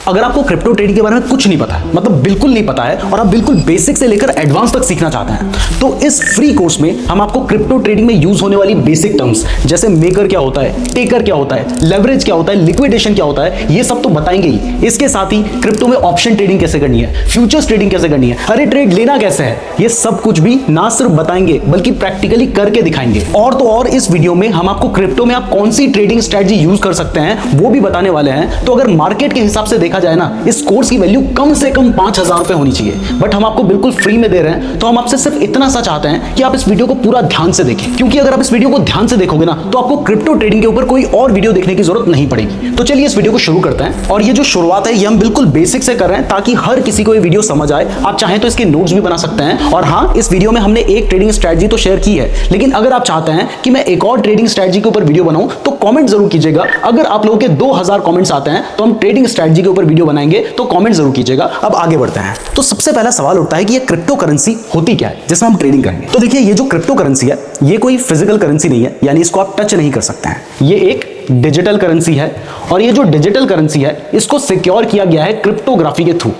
अगर आपको crypto trading के बारे में कुछ नहीं पता है, मतलब बिल्कुल नहीं पता है, और आप बिल्कुल बेसिक से लेकर एडवांस तक सीखना चाहते हैं, तो इस फ्री कोर्स में हम आपको क्रिप्टो ट्रेडिंग में यूज होने वाली बेसिक टर्म्स जैसे मेकर क्या होता है, टेकर क्या होता है, लेवरेज क्या होता है, लिक्विडेशन क्या होता है, ये सब तो बताएंगे ही। इसके साथ ही क्रिप्टो में ऑप्शन ट्रेडिंग कैसे करनी है, फ्यूचर्स ट्रेडिंग कैसे करनी है, हरे ट्रेड लेना कैसे है, ये सब कुछ भी ना सिर्फ बताएंगे बल्कि प्रैक्टिकली करके दिखाएंगे। और तो और इस वीडियो में हम आपको क्रिप्टो में आप कौन सी ट्रेडिंग स्ट्रेटजी यूज कर सकते हैं वो भी बताने वाले हैं। तो अगर मार्केट के हिसाब से देखा जाए ना, इस कोर्स की वैल्यू कम से कम 5,000 रुपए होनी चाहिए, बट हम आपको बिल्कुल फ्री में दे रहे हैं। तो हम आपसे सिर्फ इतना सा चाहते हैं कि आप इस वीडियो को पूरा ध्यान से देखें, क्योंकि अगर आप इस वीडियो को ध्यान से देखोगे ना तो आपको क्रिप्टो ट्रेडिंग के ऊपर कोई और वीडियो देखने की जरूरत नहीं पड़ेगी। तो चलिए इस वीडियो को शुरू करते हैं। और ये जो शुरुआत है ये हम बिल्कुल बेसिक से कर रहे हैं ताकि हर किसी को ये वीडियो समझ आए। आप चाहें तो इसके नोट्स भी बना सकते हैं। और हाँ, इस वीडियो में हमने एक ट्रेडिंग स्ट्रेटजी तो शेयर की है, लेकिन अगर आप चाहते हैं कि मैं एक और ट्रेडिंग स्ट्रेटजी के ऊपर वीडियो बनाऊं तो कमेंट जरूर कीजिएगा। अगर आप लोगों के 2000 कमेंट्स आते हैं तो हम ट्रेडिंग स्ट्रेटजी के ऊपर वीडियो बनाएंगे, तो कमेंट जरूर कीजिएगा। अब आगे बढ़ते हैं। तो सबसे पहला सवाल उठता है कि ये क्रिप्टो करेंसी होती क्या है जिसमें हम ट्रेडिंग करेंगे। तो देखिए, ये जो क्रिप्टो करेंसी है ये कोई फिजिकल करेंसी नहीं है, यानी इसको आप टच नहीं कर सकते हैं। ये एक डिजिटल करेंसी है, और ये जो डिजिटल करेंसी है इसको सिक्योर किया गया है क्रिप्टोग्राफी के थ्रू।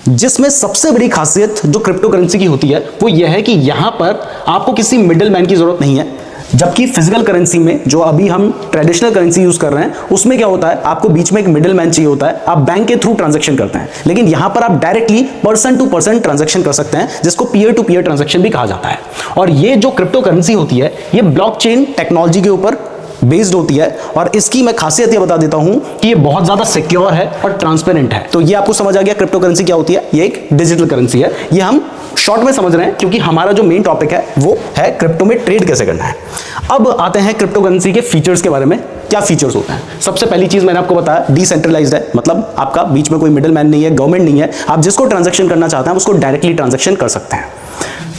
जिसमें सबसे बड़ी खासियत जो क्रिप्टो करेंसी की होती है वो यह है कि यहां पर आपको किसी मिडिल मैन की जरूरत नहीं है। जबकि फिजिकल करेंसी में जो अभी हम ट्रेडिशनल करेंसी यूज कर रहे हैं उसमें क्या होता है, आपको बीच में एक मिडिल मैन चाहिए होता है, आप बैंक के थ्रू ट्रांजैक्शन करते हैं। लेकिन यहां पर आप directly person to person transaction कर सकते हैं, जिसको पीयर टू पीयर ट्रांजैक्शन भी कहा जाता है। और ये जो क्रिप्टो करेंसी होती है ये ब्लॉकचेन टेक्नोलॉजी के ऊपर बेस्ड होती है, और इसकी मैं खासियत ये बता देता हूं कि ये बहुत ज्यादा सिक्योर है और ट्रांसपेरेंट है। तो ये आपको समझ आ गया क्रिप्टो करेंसी क्या होती है। ये एक डिजिटल करेंसी है, ये हम शॉर्ट में समझ रहे हैं क्योंकि हमारा जो मेन टॉपिक है वो है क्रिप्टो में ट्रेड कैसे करना है। अब आते हैं क्रिप्टो करेंसी के फीचर्स के बारे में। क्या फीचर्स होते हैं? सबसे पहली चीज मैंने आपको बताया, डिसेंट्रलाइज्ड है, मतलब आपका बीच में कोई मिडिल मैन नहीं है, गवर्नमेंट नहीं है, आप जिसको ट्रांजैक्शन करना चाहते हैं उसको डायरेक्टली ट्रांजैक्शन कर सकते हैं।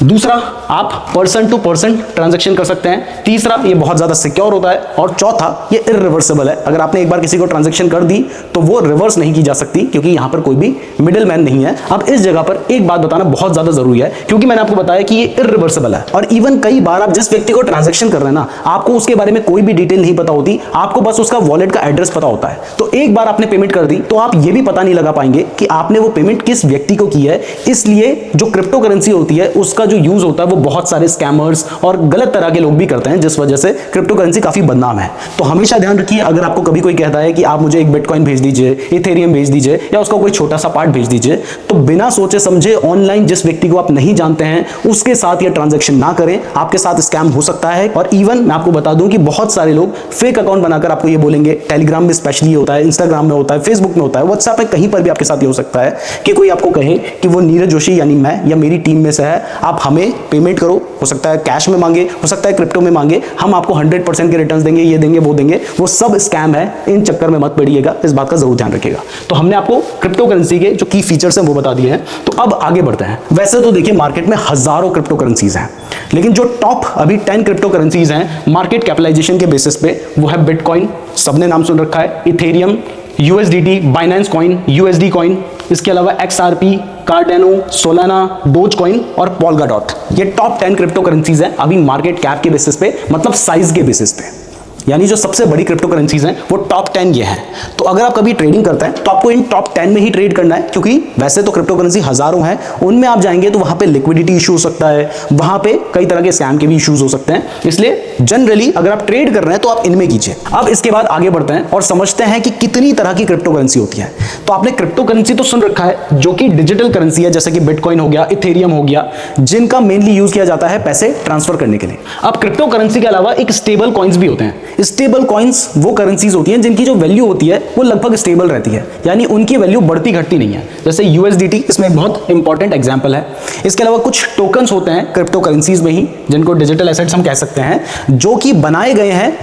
दूसरा, आप पर्सन टू पर्सन ट्रांजैक्शन कर सकते हैं। तीसरा, ये बहुत ज्यादा सिक्योर होता है। और चौथा, ये इररिवर्सिबल है। अगर आपने एक बार किसी को ट्रांजैक्शन कर दी तो वो रिवर्स नहीं की जा सकती, क्योंकि यहां पर कोई भी मिडिल मैन नहीं है। अब इस जगह पर एक बात बताना बहुत ज्यादा जरूरी है, क्योंकि मैंने आपको बताया कि ये इररिवर्सिबल है, और इवन कई बार आप जिस व्यक्ति को ट्रांजैक्शन कर रहे हैं ना, आपको उसके बारे में कोई भी डिटेल नहीं पता होती, आपको बस उसका वॉलेट का एड्रेस पता होता है। तो एक बार आपने पेमेंट कर दी तो आप ये भी पता नहीं लगा पाएंगे कि आपने वो पेमेंट किस व्यक्ति को की है। इसलिए जो क्रिप्टो करेंसी होती है उसका जो यूज होता है वो बहुत सारे स्कैमर्स और गलत तरह के लोग भी करते हैं, जिस वजह से क्रिप्टो करेंसी काफी बदनाम है। तो हमेशा ध्यान रखिए, अगर आपको कभी कोई कहता है कि आप मुझे एक बिटकॉइन भेज दीजिए, इथेरियम भेज दीजिए, या उसका कोई छोटा सा पार्ट भेज दीजिए, तो बिना सोचे समझे ऑनलाइन जिस व्यक्ति को आप नहीं जानते हैं उसके साथ ये ट्रांजैक्शन ना करें, आपके साथ स्कैम हो सकता है। और इवन मैं आपको बता दूं कि बहुत सारे लोग फेक अकाउंट बनाकर आपको ये बोलेंगे, टेलीग्राम में स्पेशली होता है, इंस्टाग्राम में होता है, फेसबुक में होता है, व्हाट्सएप पे कहीं पर भी आपके साथ ये हो सकता है कि कोई आपको कहे कि वो नीरज जोशी यानी मैं या मेरी टीम में से है, आप हमें पेमेंट करो। हो सकता है कैश में मांगे, हो सकता है क्रिप्टो में मांगे, हम आपको 100% के रिटर्न्स देंगे, ये देंगे वो देंगे। वो सब स्कैम है, इन चक्कर में मत पड़िएगा, इस बात का जरूर ध्यान रखिएगा। तो हमने आपको क्रिप्टो करेंसी के जो की फीचर्स हैं वो बता दिए हैं। तो अब आगे बढ़ते हैं। वैसे तो देखिए मार्केट में हजारों क्रिप्टो करेंसीज हैं, लेकिन जो टॉप अभी 10 क्रिप्टो करेंसीज हैं मार्केट कैपिटलाइजेशन के बेसिस पे, वो है बिटकॉइन, सबने नाम सुन रखा है, Ethereum, USDT, Binance coin, USD coin, इसके अलावा एक्सआरपी, कार्डेनो, सोलाना, डोज कॉइन और पोल्काडॉट। ये टॉप 10 क्रिप्टो करेंसीज हैं अभी मार्केट कैप के बेसिस पे, मतलब साइज के बेसिस पे, यानी जो सबसे बड़ी क्रिप्टो करेंसीज हैं वो टॉप 10 ये हैं। तो अगर आप कभी ट्रेडिंग करते हैं तो आपको इन टॉप 10 में ही ट्रेड करना है, क्योंकि वैसे तो क्रिप्टो करेंसी हजारों हैं, उनमें आप जाएंगे तो वहां पे लिक्विडिटी इशू हो सकता है, वहां पे कई तरह के स्कैम के भी इश्यूज हो सकते हैं। इसलिए जनरली अगर आप ट्रेड कर रहे हैं तो आप इनमें कीजिए। अब इसके बाद आगे बढ़ते हैं और समझते हैं कि कितनी तरह की क्रिप्टो करेंसी होती है। तो आपने क्रिप्टो करेंसी तो सुन रखा है जो कि डिजिटल करेंसी है, जैसे कि बिटकॉइन हो गया, इथेरियम हो गया, जिनका मेनली यूज किया जाता है पैसे ट्रांसफर करने के लिए। अब क्रिप्टो करेंसी के अलावा एक स्टेबल कॉइन्स भी होते हैं। स्टेबल कॉइन्स वो करेंसीज होती हैं जिनकी जो वैल्यू होती है वो लगभग स्टेबल रहती है, यानी उनकी वैल्यू बढ़ती घटती नहीं है। जैसे यूएसडीटी इसमें एक बहुत इंपॉर्टेंट एग्जांपल है। इसके अलावा कुछ टोकन्स होते हैं क्रिप्टो करेंसीज में ही, जिनको डिजिटल एसेट्स हम कह सकते हैं, जो कि बनाए गए हैं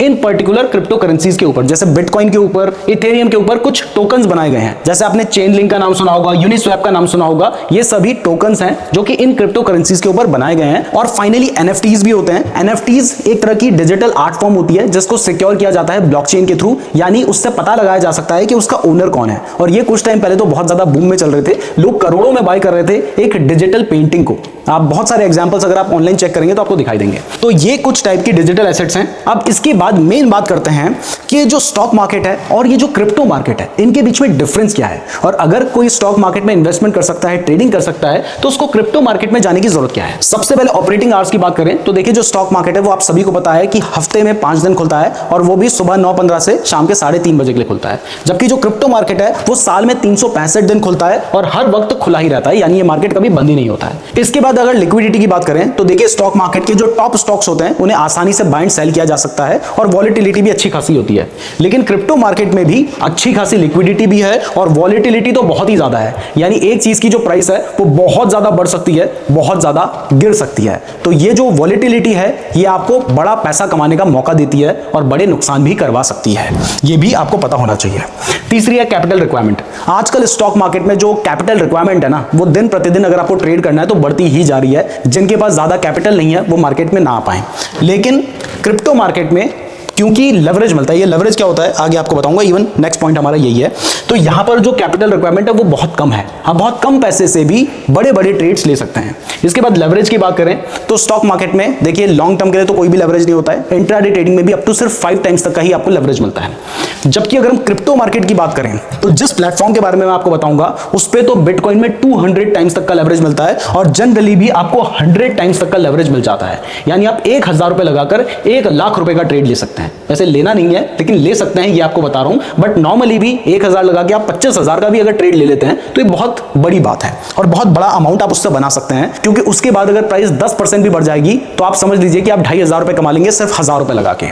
इन पर्टिकुलर क्रिप्टो करेंसीज के ऊपर। जैसे बिटकॉइन के ऊपर, इथेरियम के ऊपर कुछ टोकन्स बनाए गए हैं। जैसे आपने चेन लिंक का नाम सुना होगा, यूनिस्वैप का नाम सुना होगा, ये सभी टोकन्स हैं जो कि इन क्रिप्टो करेंसीज के ऊपर बनाए गए हैं। और फाइनली एनएफटीज भी होते हैं। एनएफटीज एक तरह की डिजिटल आर्ट फॉर्म होती है जिसको सिक्योर किया जाता है ब्लॉकचेन के थ्रू, यानी उससे पता लगाया जा सकता है कि उसका ओनर कौन है। और ये कुछ टाइम पहले तो बहुत ज्यादा बूम में चल रहे थे, लोग करोड़ों में बाय कर रहे थे एक डिजिटल पेंटिंग को। आप बहुत सारे एग्जांपल्स अगर आप ऑनलाइन चेक करेंगे तो आपको दिखाई देंगे। तो ये कुछ टाइप की डिजिटल एसेट्स हैं। अब इसके बाद मेन बात करते हैं कि जो स्टॉक मार्केट है और ये जो क्रिप्टो मार्केट है, इनके बीच में डिफरेंस क्या है, और अगर कोई स्टॉक मार्केट में इन्वेस्टमेंट कर सकता है, ट्रेडिंग कर सकता है, तो उसको क्रिप्टो मार्केट में जाने की जरूरत क्या है। सबसे पहले ऑपरेटिंग आवर्स की बात करें तो देखिए, जो स्टॉक मार्केट है वो आप सभी को पता है कि हफ्ते में 5 दिन खुलता है, और वो भी सुबह 9:15 से शाम के 3:30 बजे के लिए खुलता है। जबकि जो क्रिप्टो मार्केट है वो साल में 365 दिन खुलता है और हर वक्त खुला ही रहता है, यानी ये मार्केट कभी बंद ही नहीं होता है। इसके बाद अगर लिक्विडिटी की बात करें तो देखिए, स्टॉक मार्केट के जो टॉप स्टॉक्स होते हैं उन्हें आसानी से बाइंड सेल किया जा सकता है और वॉलेटिलिटी भी अच्छी खासी होती है। लेकिन क्रिप्टो मार्केट में भी अच्छी खासी लिक्विडिटी भी है और वॉलेटिलिटी तो बहुत ही ज्यादा है, यानी एक चीज की जो प्राइस है वो बहुत ज्यादा बढ़ सकती है, बहुत ज्यादा गिर सकती है। तो ये जो वॉलेटिलिटी है ये आपको बड़ा पैसा कमाने का मौका देती है और बड़े नुकसान भी करवा सकती है, ये भी आपको पता होना चाहिए। तीसरी है कैपिटल रिक्वायरमेंट। आजकल स्टॉक मार्केट में जो कैपिटल रिक्वायरमेंट है ना, वो दिन प्रतिदिन अगर आपको ट्रेड करना है तो बढ़ती ही जा रही है। जिनके पास ज्यादा कैपिटल नहीं है वो मार्केट में ना आ पाए। लेकिन क्रिप्टो मार्केट में क्योंकि लेवरेज मिलता है, ये लेवरेज क्या होता है आगे आपको बताऊंगा, इवन नेक्स्ट पॉइंट हमारा यही है। तो यहां पर जो कैपिटल रिक्वायरमेंट है वो बहुत कम है, आप बहुत कम पैसे से भी बड़े बड़े ट्रेड्स ले सकते हैं। इसके बाद लेवरेज की बात करें तो स्टॉक मार्केट में देखिए, लॉन्ग टर्म के लिए तो कोई भी लेवरेज नहीं होता है। इंट्राडे ट्रेडिंग में भी अप टू सिर्फ 5 टाइम्स तक का ही आपको लेवरेज मिलता है। जबकि अगर हम क्रिप्टो मार्केट की बात करें तो जिस प्लेटफॉर्म के बारे में मैं आपको बताऊंगा उस पर तो बिटकॉइन में 200 टाइम्स तक का लेवरेज मिलता है, और जनरली भी आपको 100 टाइम्स तक का लेवरेज मिल जाता है। यानी आप 1000 रुपए लगाकर 1 लाख रुपए का ट्रेड ले सकते हैं। वैसे लेना नहीं है लेकिन ले सकते हैं, ये आपको बता रहा हूं। बट नॉर्मली भी 1000 लगा के आप 25,000 का भी अगर ट्रेड ले लेते हैं तो ये बहुत बड़ी बात है और बहुत बड़ा अमाउंट आप उससे बना सकते हैं। क्योंकि उसके बाद अगर प्राइस 10% भी बढ़ जाएगी तो आप समझ लीजिए कि आप 2500 रुपए कमा लेंगे सिर्फ 1000 रुपए लगा के।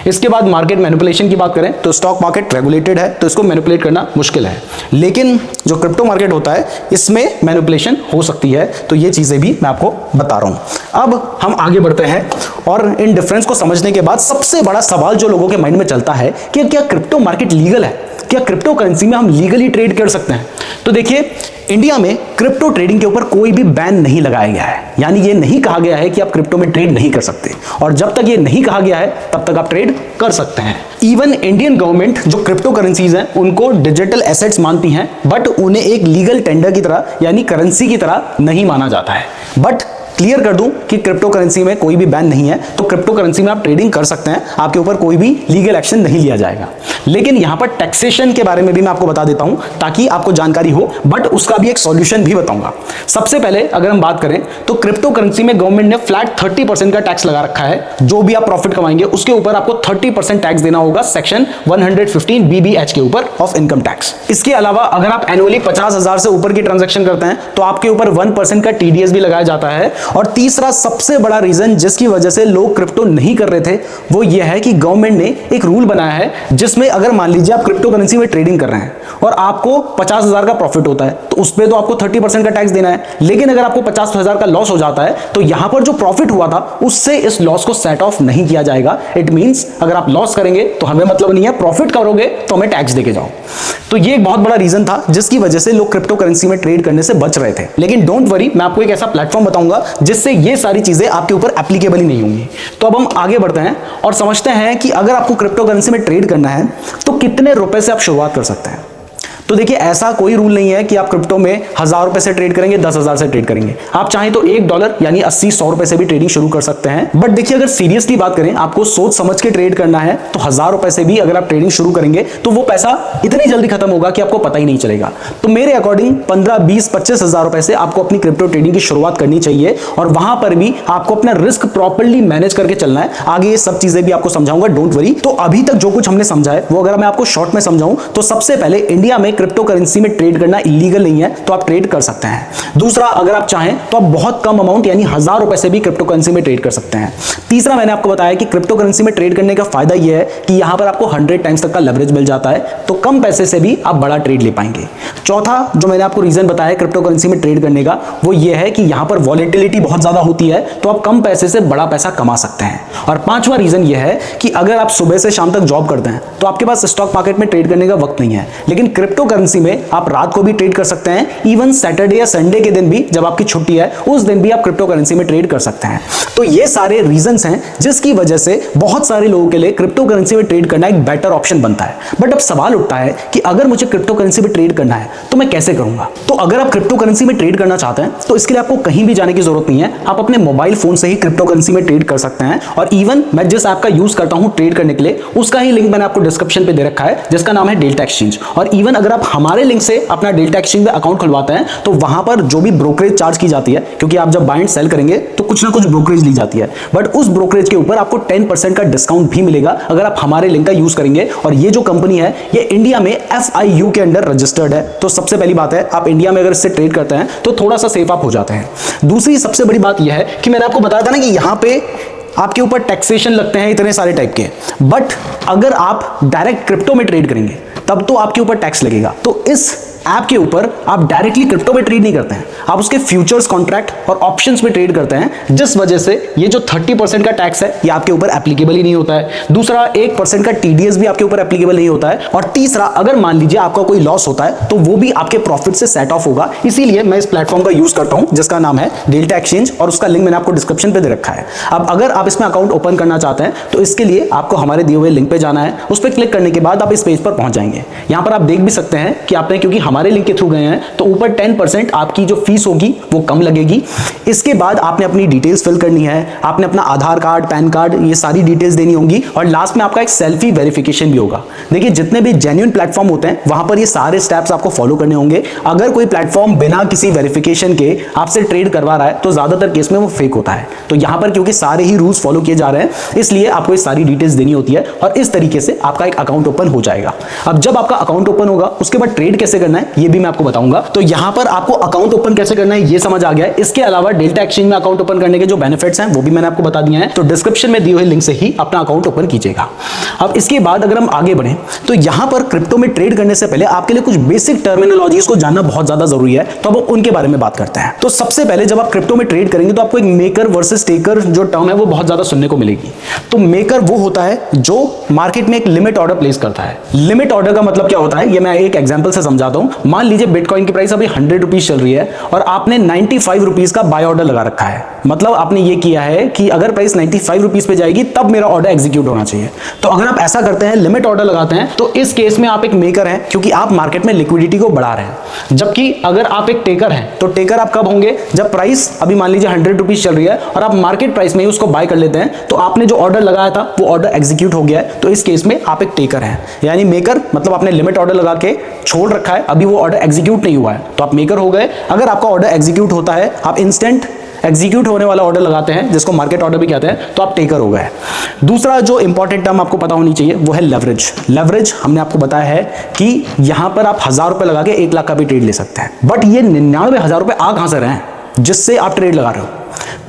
इसके बाद मार्केट मैनिपुलेशन की बात करें तो स्टॉक मार्केट रेगुलेटेड है तो इसको मैनिपुलेट करना मुश्किल है, लेकिन जो क्रिप्टो मार्केट होता है इसमें मैनिपुलेशन हो सकती है। तो ये चीजें भी मैं आपको बता रहा हूं। अब हम आगे बढ़ते हैं और इन डिफरेंस को समझने के बाद सबसे बड़ा सवाल जो लोगों के माइंड में चलता है कि क्या क्रिप्टो मार्केट लीगल है, क्या क्रिप्टो करेंसी में हम लीगली ट्रेड कर सकते हैं। तो देखिए, इंडिया में क्रिप्टो ट्रेडिंग के ऊपर कोई भी बैन नहीं लगाया गया है, यानी ये नहीं कहा गया है कि आप क्रिप्टो में ट्रेड नहीं कर सकते, और जब तक ये नहीं कहा गया है तब तक आप ट्रेड कर सकते हैं। इवन इंडियन गवर्नमेंट जो क्रिप्टो करेंसीज हैं उनको डिजिटल एसेट्स मानती हैं, बट उन्हें एक लीगल टेंडर की तरह यानी करेंसी की तरह नहीं माना जाता है। बट क्लियर कर दूं कि क्रिप्टो करेंसी में कोई भी बैन नहीं है, तो क्रिप्टो करेंसी में आप ट्रेडिंग कर सकते हैं, आपके ऊपर कोई भी लीगल एक्शन नहीं लिया जाएगा। लेकिन यहां पर टैक्सेशन के बारे में भी मैं आपको बता देता हूं ताकि आपको जानकारी हो, बट उसका भी एक सॉल्यूशन भी बताऊंगा। सबसे पहले अगर हम बात करें तो क्रिप्टो करेंसी में गवर्नमेंट ने फ्लैट 30% का टैक्स लगा रखा है। जो भी आप प्रॉफिट कमाएंगे उसके ऊपर आपको 30% टैक्स देना होगा सेक्शन 115 BBH के ऊपर ऑफ इनकम टैक्स। इसके अलावा अगर आप एनुअली 50,000 से ऊपर की ट्रांजैक्शन करते हैं तो आपके ऊपर 1% का TDS भी लगाया जाता है। और तीसरा सबसे बड़ा रीजन जिसकी वजह से लोग क्रिप्टो नहीं कर रहे थे वो यह है कि गवर्नमेंट ने एक रूल बनाया है जिसमें अगर मान लीजिए आप क्रिप्टो करेंसी में ट्रेडिंग कर रहे हैं और आपको 50,000 का प्रॉफिट होता है तो उस पर तो आपको 30% का टैक्स देना है। लेकिन अगर आपको 50,000 का लॉस हो जाता है तो यहां पर जो प्रॉफिट हुआ था उससे इस लॉस को सेट ऑफ नहीं किया जाएगा। इट मींस अगर आप लॉस करेंगे तो हमें मतलब नहीं है, प्रॉफिट करोगे तो हमें टैक्स देके जाओ। तो ये एक बहुत बड़ा रीजन था जिसकी वजह से लोग क्रिप्टो करेंसी में ट्रेड करने से बच रहे थे। लेकिन डोंट वरी, मैं आपको एक ऐसा प्लेटफॉर्म बताऊंगा जिससे ये सारी चीजें आपके ऊपर एप्लीकेबल ही नहीं होंगी। तो अब हम आगे बढ़ते हैं और समझते हैं कि अगर आपको क्रिप्टो करेंसी में ट्रेड करना है तो कितने रुपए से आप शुरुआत कर सकते हैं। तो देखिए, ऐसा कोई रूल नहीं है कि आप क्रिप्टो में 1000 रुपए से ट्रेड करेंगे, 10,000 से ट्रेड करेंगे। आप चाहें तो $1 यानी 80-100 रुपए से भी ट्रेडिंग शुरू कर सकते हैं। बट देखिए, अगर सीरियसली बात करें, आपको सोच समझ के ट्रेड करना है तो 1000 रुपए से भी अगर आप ट्रेडिंग शुरू करेंगे तो वो पैसा इतनी जल्दी खत्म होगा कि आपको पता ही नहीं चलेगा। तो मेरे अकॉर्डिंग 15, 20, 25,000 रुपए से आपको अपनी क्रिप्टो ट्रेडिंग की शुरुआत करनी चाहिए और वहां पर भी आपको अपना रिस्क प्रॉपर्ली मैनेज करके चलना है। आगे ये सब चीजें भी आपको समझाऊंगा, डोंट वरी। तो अभी तक जो कुछ हमने समझा है वो अगर मैं आपको शॉर्ट में समझाऊं तो सबसे पहले, इंडिया में क्रिप्टो करेंसी में ट्रेड करना इलीगल नहीं है तो आप ट्रेड कर सकते हैं। दूसरा, अगर आप चाहें तो आप बहुत कम अमाउंट यानी 1000 रुपए से भी क्रिप्टो करेंसी में ट्रेड कर सकते हैं। तीसरा, मैंने आपको बताया कि क्रिप्टो करेंसी में ट्रेड करने का फायदा यह है कि यहां पर आपको 100 टाइम्स तक का लेवरेज मिल जाता है, तो कम पैसे से भी आप बड़ा ट्रेड ले पाएंगे। चौथा, जो मैंने आपको रीजन बताया क्रिप्टो करेंसी में ट्रेड करने का, वो यह है कि यहां पर वॉलेटिलिटी बहुत ज्यादा होती है तो आप कम पैसे से बड़ा पैसा कमा सकते हैं। और पांचवा रीजन यह है कि अगर आप सुबह से शाम तक जॉब करते हैं तो आपके पास स्टॉक मार्केट में ट्रेड करने का वक्त नहीं है, लेकिन क्रिप्टो क्रिप्टो करेंसी में आप रात को भी ट्रेड कर सकते हैं, इवन सैटरडे या संडे के दिन भी जब आपकी छुट्टी है उस दिन भी आप क्रिप्टो करेंसी में ट्रेड कर सकते हैं। तो ये सारे रीजंस हैं जिसकी वजह से बहुत सारे लोगों के लिए क्रिप्टो करेंसी में ट्रेड करना एक बेटर ऑप्शन बनता है। बट अब सवाल उठता है कि अगर मुझे क्रिप्टो करेंसी में ट्रेड करना है तो मैं कैसे करूंगा? तो अगर आप क्रिप्टो करेंसी में ट्रेड करना चाहते हैं तो इसके लिए आपको कहीं भी जाने की जरूरत नहीं है, आप अपने मोबाइल फोन से ही क्रिप्टो करेंसी में ट्रेड कर सकते हैं। और इवन मैं जिस ऐप का यूज करता हूं ट्रेड करने के लिए उसका ही लिंक मैंने आपको डिस्क्रिप्शन पे दे रखा है, जिसका नाम है डेल्टा एक्सचेंज। और इवन अगर आप हमारे लिंक से अपना डेल्टा एक्सचेंज में अकाउंट खुलवाते हैं तो वहां पर जो भी ब्रोकरेज चार्ज की जाती है, क्योंकि आप जब बाय एंड सेल करेंगे तो कुछ ना कुछ ब्रोकरेज ली जाती है, बट उस ब्रोकरेज के ऊपर आपको 10% का डिस्काउंट भी मिलेगा अगर आप हमारे लिंक का यूज करेंगे। और ये जो कंपनी है ये इंडिया में FIU के अंडर रजिस्टर्ड है। तो सबसे पहली बात है, आप इंडिया में अगर इससे ट्रेड करते हैं तो थोड़ा सा सेफ आप हो जाते हैं। दूसरी सबसे बड़ी बात यह है कि मैंने आपको बताया था ना कि यहां पे आपके ऊपर टैक्सेशन लगते हैं इतने सारे टाइप के, बट अगर आप डायरेक्ट क्रिप्टो में ट्रेड करेंगे तब तो आपके ऊपर टैक्स लगेगा। तो इस ऐप के ऊपर आप डायरेक्टली क्रिप्टो में ट्रेड नहीं करते हैं, आप उसके फ्यूचर्स कॉन्ट्रैक्ट और ऑप्शंस में ट्रेड करते हैं, जिस वजह से ये जो 30% का टैक्स है ये आपके ऊपर एप्लीकेबल ही नहीं होता है। दूसरा 1% का TDS भी आपके ऊपर एप्लीकेबल नहीं होता है। और तीसरा, अगर मान लीजिए आपका कोई लॉस होता है तो वो भी आपके प्रॉफिट से सेट ऑफ होगा। इसीलिए मैं इस प्लेटफॉर्म का यूज करता हूं जिसका नाम है डेल्टा एक्सचेंज, और उसका लिंक मैंने आपको डिस्क्रिप्शन पे दे रखा है। अब अगर आप इसमें अकाउंट ओपन करना चाहते हैं तो इसके लिए आपको हमारे दिए हुए लिंक पे जाना है, उस पर क्लिक करने के बाद आप इस पेज पर पहुंच जाएंगे। यहां पर आप देख भी सकते हैं कि आपने क्योंकि हमारे लिंक के थ्रू गए हैं तो ऊपर 10% आपकी जो फीस होगी वो कम लगेगी। इसके बाद आपने अपनी डिटेल्स फिल करनी है, आपने अपना आधार कार्ड, पैन कार्ड, ये सारी डिटेल्स देनी होंगी, और लास्ट में आपका एक सेल्फी वेरिफिकेशन भी होगा। देखिए जितने भी जेन्युइन प्लेटफॉर्म होते हैं वहां पर ये सारे स्टेप्स आपको फॉलो करने होंगे। अगर कोई प्लेटफॉर्म बिना किसी वेरिफिकेशन के आपसे ट्रेड करवा रहा है तो ज्यादातर केस में वो फेक होता है। तो यहां पर क्योंकि सारे ही रूल्स फॉलो किए जा रहे हैं इसलिए आपको ये सारी डिटेल्स देनी होती है, और इस तरीके से आपका एक अकाउंट ओपन हो जाएगा। अब जब आपका अकाउंट ओपन होगा उसके बाद ट्रेड कैसे करना है ये भी मैं आपको बताऊंगा। तो यहां पर आपको अकाउंट ओपन कैसे करना है ये समझ आ गया है। इसके अलावा डेल्टा एक्सचेंज में अकाउंट ओपन करने के जो बेनिफिट्स हैं वो भी मैंने आपको बता दिए हैं। तो डिस्क्रिप्शन में दिए हुए लिंक से ही अपना अकाउंट ओपन कीजिएगा। अब इसके बाद अगर हम आगे बढ़ें तो यहां पर क्रिप्टो में ट्रेड करने से पहले आपके लिए कुछ बेसिक टर्मिनोलॉजीज को जानना बहुत ज्यादा जरूरी है, तो अब उनके बारे में बात करते हैं। तो सबसे पहले जब आप क्रिप्टो में ट्रेड करेंगे तो आपको एक मेकर वर्सेस टेकर जो टर्म है वो बहुत ज्यादा सुनने को मिलेगी। तो मेकर वो होता है जो मार्केट में एक लिमिट ऑर्डर प्लेस करता है। लिमिट ऑर्डर का मतलब क्या होता है ये मैं एक एग्जांपल से समझाता हूं। मान लीजिए बिटकॉइन की प्राइस अभी 100 रुपीज चल रही है और आपने 95 रुपीज का बाय ऑर्डर लगा रखा है। मतलब आपने ये किया है कि अगर प्राइस 95 रुपीज पे जाएगी तब मेरा ऑर्डर एग्जीक्यूट होना चाहिए। तो अगर आप ऐसा करते हैं, लिमिट ऑर्डर लगाते हैं, तो इस केस में आप एक मेकर हैं क्योंकि आप मार्केट में लिक्विडिटी को बढ़ा रहे हैं। जबकि अगर आप एक टेकर हैं तो टेकर आप कब होंगे? जब प्राइस अभी मान लीजिए 100 रुपीज चल रही है और आप मार्केट प्राइस में ही उसको बाय कर लेते हैं, तो आपने जो ऑर्डर लगाया था वो ऑर्डर एग्जीक्यूट हो गया है, तो इस केस में आप एक टेकर हैं। यानी मेकर मतलब आपने लिमिट ऑर्डर लगा के छोड़ रखा है, अभी वो ऑर्डर एग्जीक्यूट नहीं हुआ है तो आप मेकर हो गए। अगर आपका ऑर्डर एग्जीक्यूट होता है, आप इंस्टेंट एग्जीक्यूट होने वाला ऑर्डर लगाते हैं जिसको मार्केट ऑर्डर भी कहते हैं, तो आप टेकर हो गए। दूसरा जो इंपॉर्टेंट टर्म आपको पता होनी चाहिए वो है लेवरेज। लेवरेज हमने आपको बताया है कि यहां पर आप 1000 रुपए लगा के 1 लाख का भी ट्रेड ले सकते हैं। बट ये 99,000 रुपए आ कहां से रहे हैं जिससे आप ट्रेड लगा रहे हो?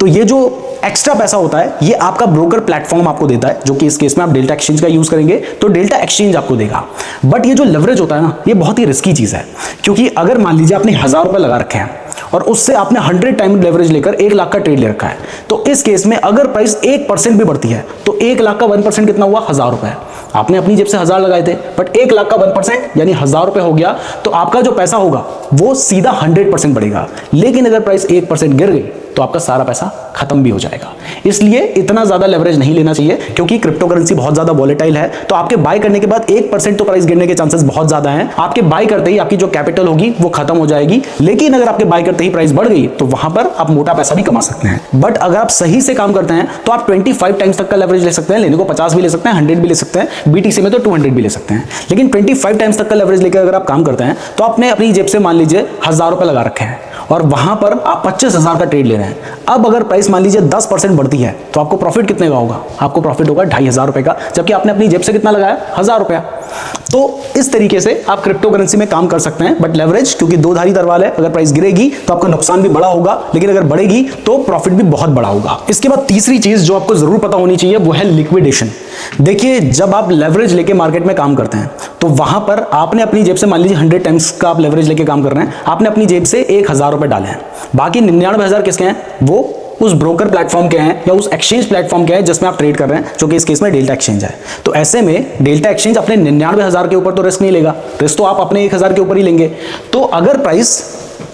तो ये जो एक्स्ट्रा पैसा होता है ये आपका ब्रोकर प्लेटफॉर्म आपको देता है, जो कि इस केस में आप डेल्टा एक्सचेंज का यूज करेंगे तो डेल्टा एक्सचेंज आपको देगा। बट ये जो लेवरेज होता है ना, ये बहुत ही रिस्की चीज है, क्योंकि अगर मान लीजिए आपने 1000 रुपए लगा रखे हैं और उससे आपने 100 टाइम लेवरेज लेकर 1 लाख का ट्रेड ले रखा है, तो इस केस में अगर प्राइस 1% भी बढ़ती है तो 1 लाख का 1% कितना हुआ? 1000 रुपए। आपने अपनी जेब से 1000 लगाए थे, बट 1 लाख का 1% यानी 1000 रुपए हो गया, तो आपका जो पैसा होगा वो सीधा 100% बढ़ेगा। लेकिन अगर प्राइस 1% गिर गई तो आपका सारा पैसा खत्म भी हो जाएगा। इसलिए इतना ज्यादा लेवरेज नहीं लेना चाहिए, क्योंकि क्रिप्टो करेंसी बहुत ज्यादा वॉलेटाइल है। तो आपके बाय करने के बाद 1% तो प्राइस गिरने के चांसेस बहुत ज्यादा हैं। आपके बाय करते ही आपकी जो कैपिटल होगी वो खत्म हो जाएगी। लेकिन अगर आपके बाय करते ही प्राइस बढ़ गई तो वहां पर आप मोटा पैसा भी कमा सकते हैं। बट अगर आप सही से काम करते हैं तो आप 25 टाइम्स तक का लेवरेज ले सकते हैं। लेने को 50 भी ले सकते हैं, 100 भी ले सकते हैं, BTC में तो 200 भी ले सकते हैं। लेकिन 25 टाइम्स तक का लेवरेज लेकर अगर आप काम करते हैं तो आपने अपनी जेब से मान लीजिए 1000 रुपए लगा रखे हैं और वहां पर आप 25,000 का ट्रेड ले रहे हैं। अब अगर प्राइस मान लीजिए 10% बढ़ती है तो आपको प्रॉफिट कितने का होगा? आपको प्रॉफिट होगा 2500 रुपए का, जबकि आपने अपनी जेब से कितना लगाया? 1000 रुपया। तो इस तरीके से आप क्रिप्टो करेंसी में काम कर सकते हैं। बट लेवरेज क्योंकि दो धारी तलवार है, अगर प्राइस गिरेगी तो आपका नुकसान भी बड़ा होगा, लेकिन अगर बढ़ेगी तो प्रॉफिट भी बहुत बड़ा होगा। इसके बाद तीसरी चीज जो आपको जरूर पता होनी चाहिए वो है लिक्विडेशन। देखिए, जब आप लेवरेज लेके मार्केट में काम करते हैं तो वहां पर आपने अपनी जेब से मान लीजिए 100 टाइम्स का आप लेवरेज लेके काम कर रहे हैं, आपने अपनी जेब से 1000 रुपए डाले हैं, बाकी 99,000 किसके हैं? वो उस ब्रोकर प्लेटफॉर्म के हैं या उस एक्सचेंज प्लेटफॉर्म के हैं जिसमें आप ट्रेड कर रहे हैं, जो कि इस केस में डेल्टा एक्सचेंज है। तो ऐसे में डेल्टा एक्सचेंज अपने 99,000 के ऊपर तो रिस्क नहीं लेगा, रिस्क तो आप अपने 1,000 के ऊपर ही लेंगे। तो अगर प्राइस